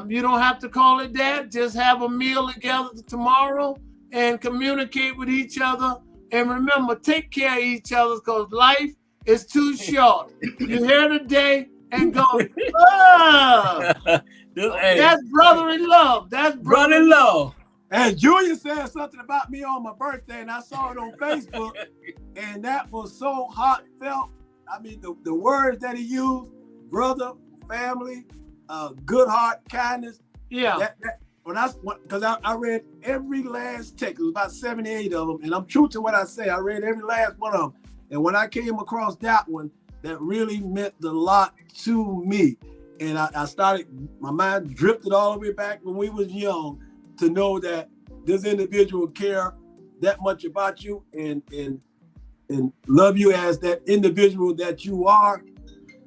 You don't have to call it that. Just have a meal together tomorrow and communicate with each other. And remember, take care of each other, because life is too short. You're here today and go, that's brotherly love. That's brotherly love. And Julia said something about me on my birthday, and I saw it on Facebook, and that was so heartfelt. I mean, the words that he used, brother, family, good heart, kindness. Yeah. Because I read every last text. It was about 78 of them, and I'm true to what I say. I read every last one of them. And when I came across that one, that really meant a lot to me. And I started, my mind drifted all the way back when we was young to know that this individual care that much about you and love you as that individual that you are.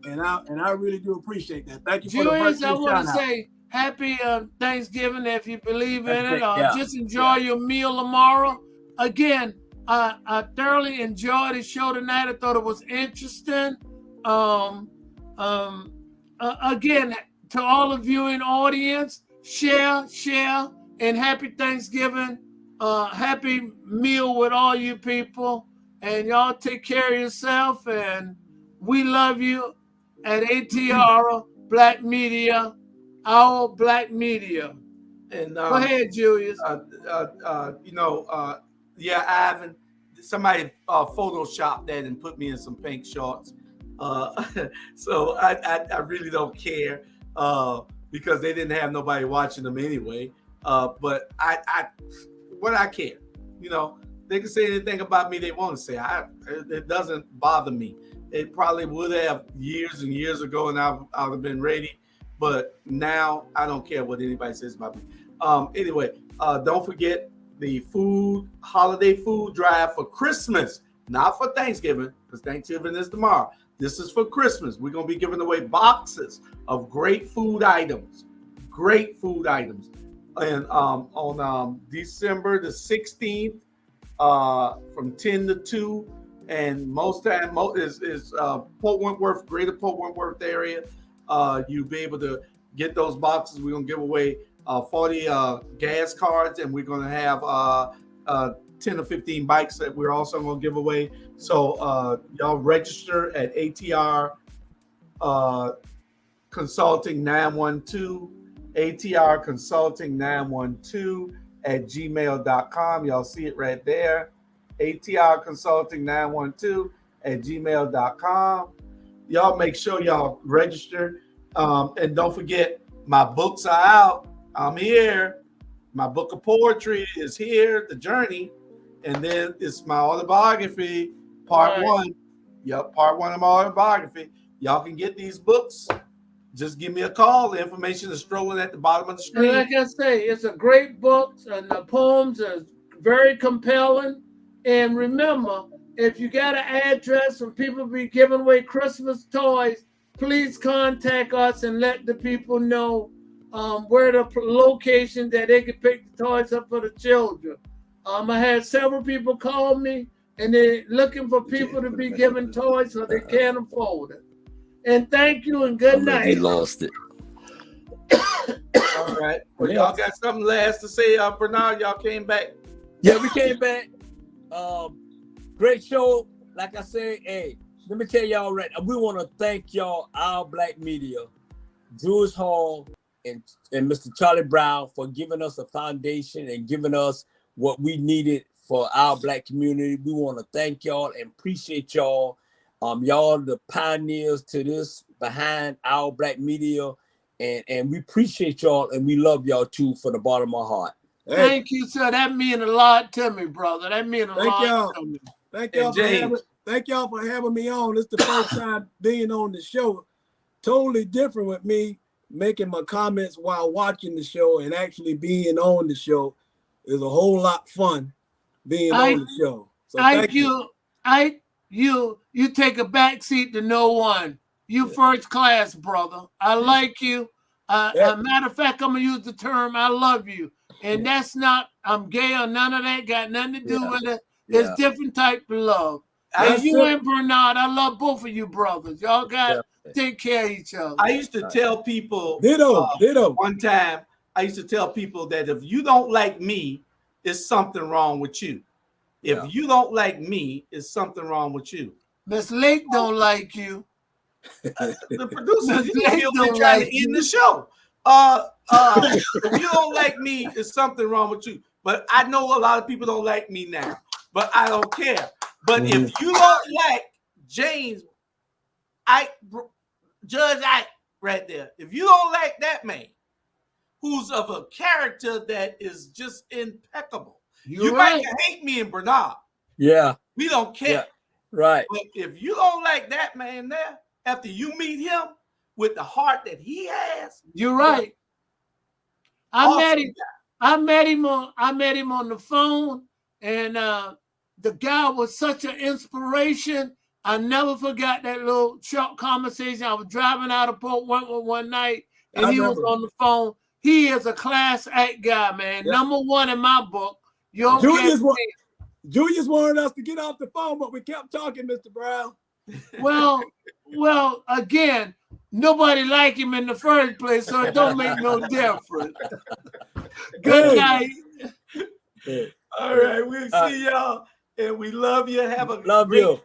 And I really do appreciate that. Thank you for the birthday shout out. I want to say happy Thanksgiving if you believe in it. Just enjoy your meal tomorrow. Again, I thoroughly enjoyed the show tonight. I thought it was interesting. Again, to all the viewing audience, share, and happy Thanksgiving. happy meal with all you people, and y'all take care of yourself, and we love you at ATR Black Media, our Black Media. And Go ahead, Julius. Yeah, Ivan, somebody photoshopped that and put me in some pink shorts. So I really don't care because they didn't have nobody watching them anyway. But I care, they can say anything about me they want to say. It doesn't bother me. It probably would have years and years ago, and I would have been ready. But now I don't care what anybody says about me. Anyway, don't forget the holiday food drive for Christmas, not for Thanksgiving, because Thanksgiving is tomorrow. This is for Christmas. We're going to be giving away boxes of great food items. And on December the 16th, from 10 to 2, and most time is Port Wentworth, Greater Port Wentworth area. You'll be able to get those boxes. We're going to give away 40 gas cards, and we're going to have 10 or 15 bikes that we're also going to give away. So y'all register at ATR Consulting 912, ATR Consulting 912 at gmail.com. Y'all see it right there. ATR Consulting 912 at gmail.com. Y'all make sure y'all register. And don't forget, my books are out. I'm here. My book of poetry is here, The Journey. And then it's my autobiography, part one. Yep, part one of my autobiography. Y'all can get these books. Just give me a call. The information is strolling at the bottom of the screen. And like I say, it's a great book, and the poems are very compelling. And remember, if you got an address and people be giving away Christmas toys, please contact us and let the people know where the location that they can pick the toys up for the children. I had several people call me, and they're looking for people to be giving toys so they can't afford it. And thank you and good night. He lost it. All right. Well, y'all got something last to say, Bernard? Y'all came back. Yeah, we came back. Great show. Like I said, hey, let me tell y'all right now, we want to thank y'all, our Black Media, Jules Hall, and Mr. Charlie Brown for giving us a foundation and giving us what we needed for our Black community. We want to thank y'all and appreciate y'all. Y'all the pioneers to this behind our Black Media, and we appreciate y'all and we love y'all too from the bottom of my heart. Hey. Thank you, sir. That means a lot to me, brother. That means a lot to me. Thank y'all for having me on. This is the first time being on the show. Totally different with me making my comments while watching the show, and actually being on the show is a whole lot fun being on the show. So thank you. You take a back seat to no one. You first class, brother. I like you. A matter of fact, I'm gonna use the term I love you. And that's not I'm gay or none of that, got nothing to do with it. It's different type of love. And you and Bernard, I love both of you brothers. Y'all got to take care of each other. I used to tell people ditto. One time I used to tell people that if you don't like me, it's something wrong with you. If you don't like me, it's something wrong with you. Miss Lake don't like you. The producer is trying to end the show. If you don't like me, it's something wrong with you. But I know a lot of people don't like me now, but I don't care. But if you don't like James, Judge Ike right there, if you don't like that man, who's of a character that is just impeccable, you might hate me and Bernard. Yeah. We don't care. Yeah. Right. But if you don't like that man there, after you meet him with the heart that he has, you're right. I met him on the phone, and the guy was such an inspiration. I never forgot that little short conversation. I was driving out of Port Wentworth one night, and he was on the phone. He is a class act guy, man. Yep. Number one in my book. Julius wanted us to get off the phone, but we kept talking, Mr. Brown. Well, again, nobody liked him in the first place, so it don't make no difference. Good night. All right, we'll see y'all, and we love you. Have a you.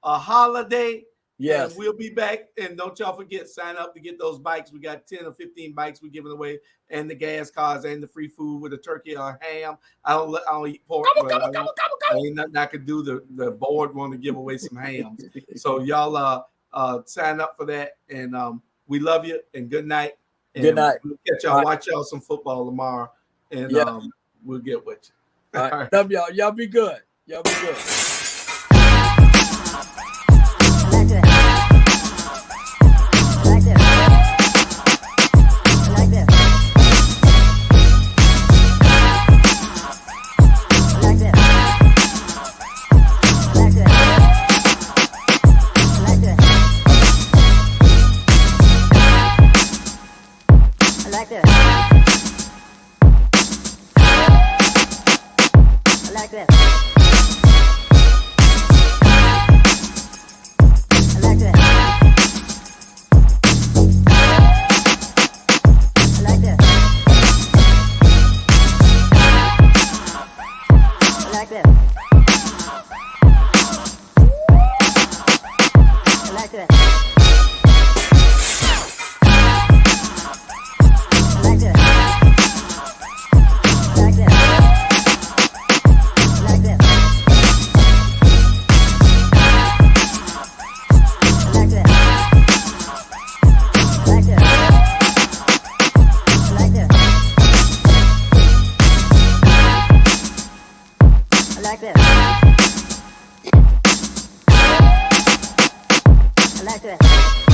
A holiday. Yes. And we'll be back. And don't y'all forget, sign up to get those bikes. We got 10 or 15 bikes we're giving away, and the gas cards and the free food with a turkey or ham. I don't eat pork, but I ain't nothing I could do. The board want to give away some hams. So y'all sign up for that. And we love you, and good night. And good night. We'll catch y'all. Watch y'all some football tomorrow. And we'll get with you. All right. Love y'all. Y'all be good. Y'all be good. I like that.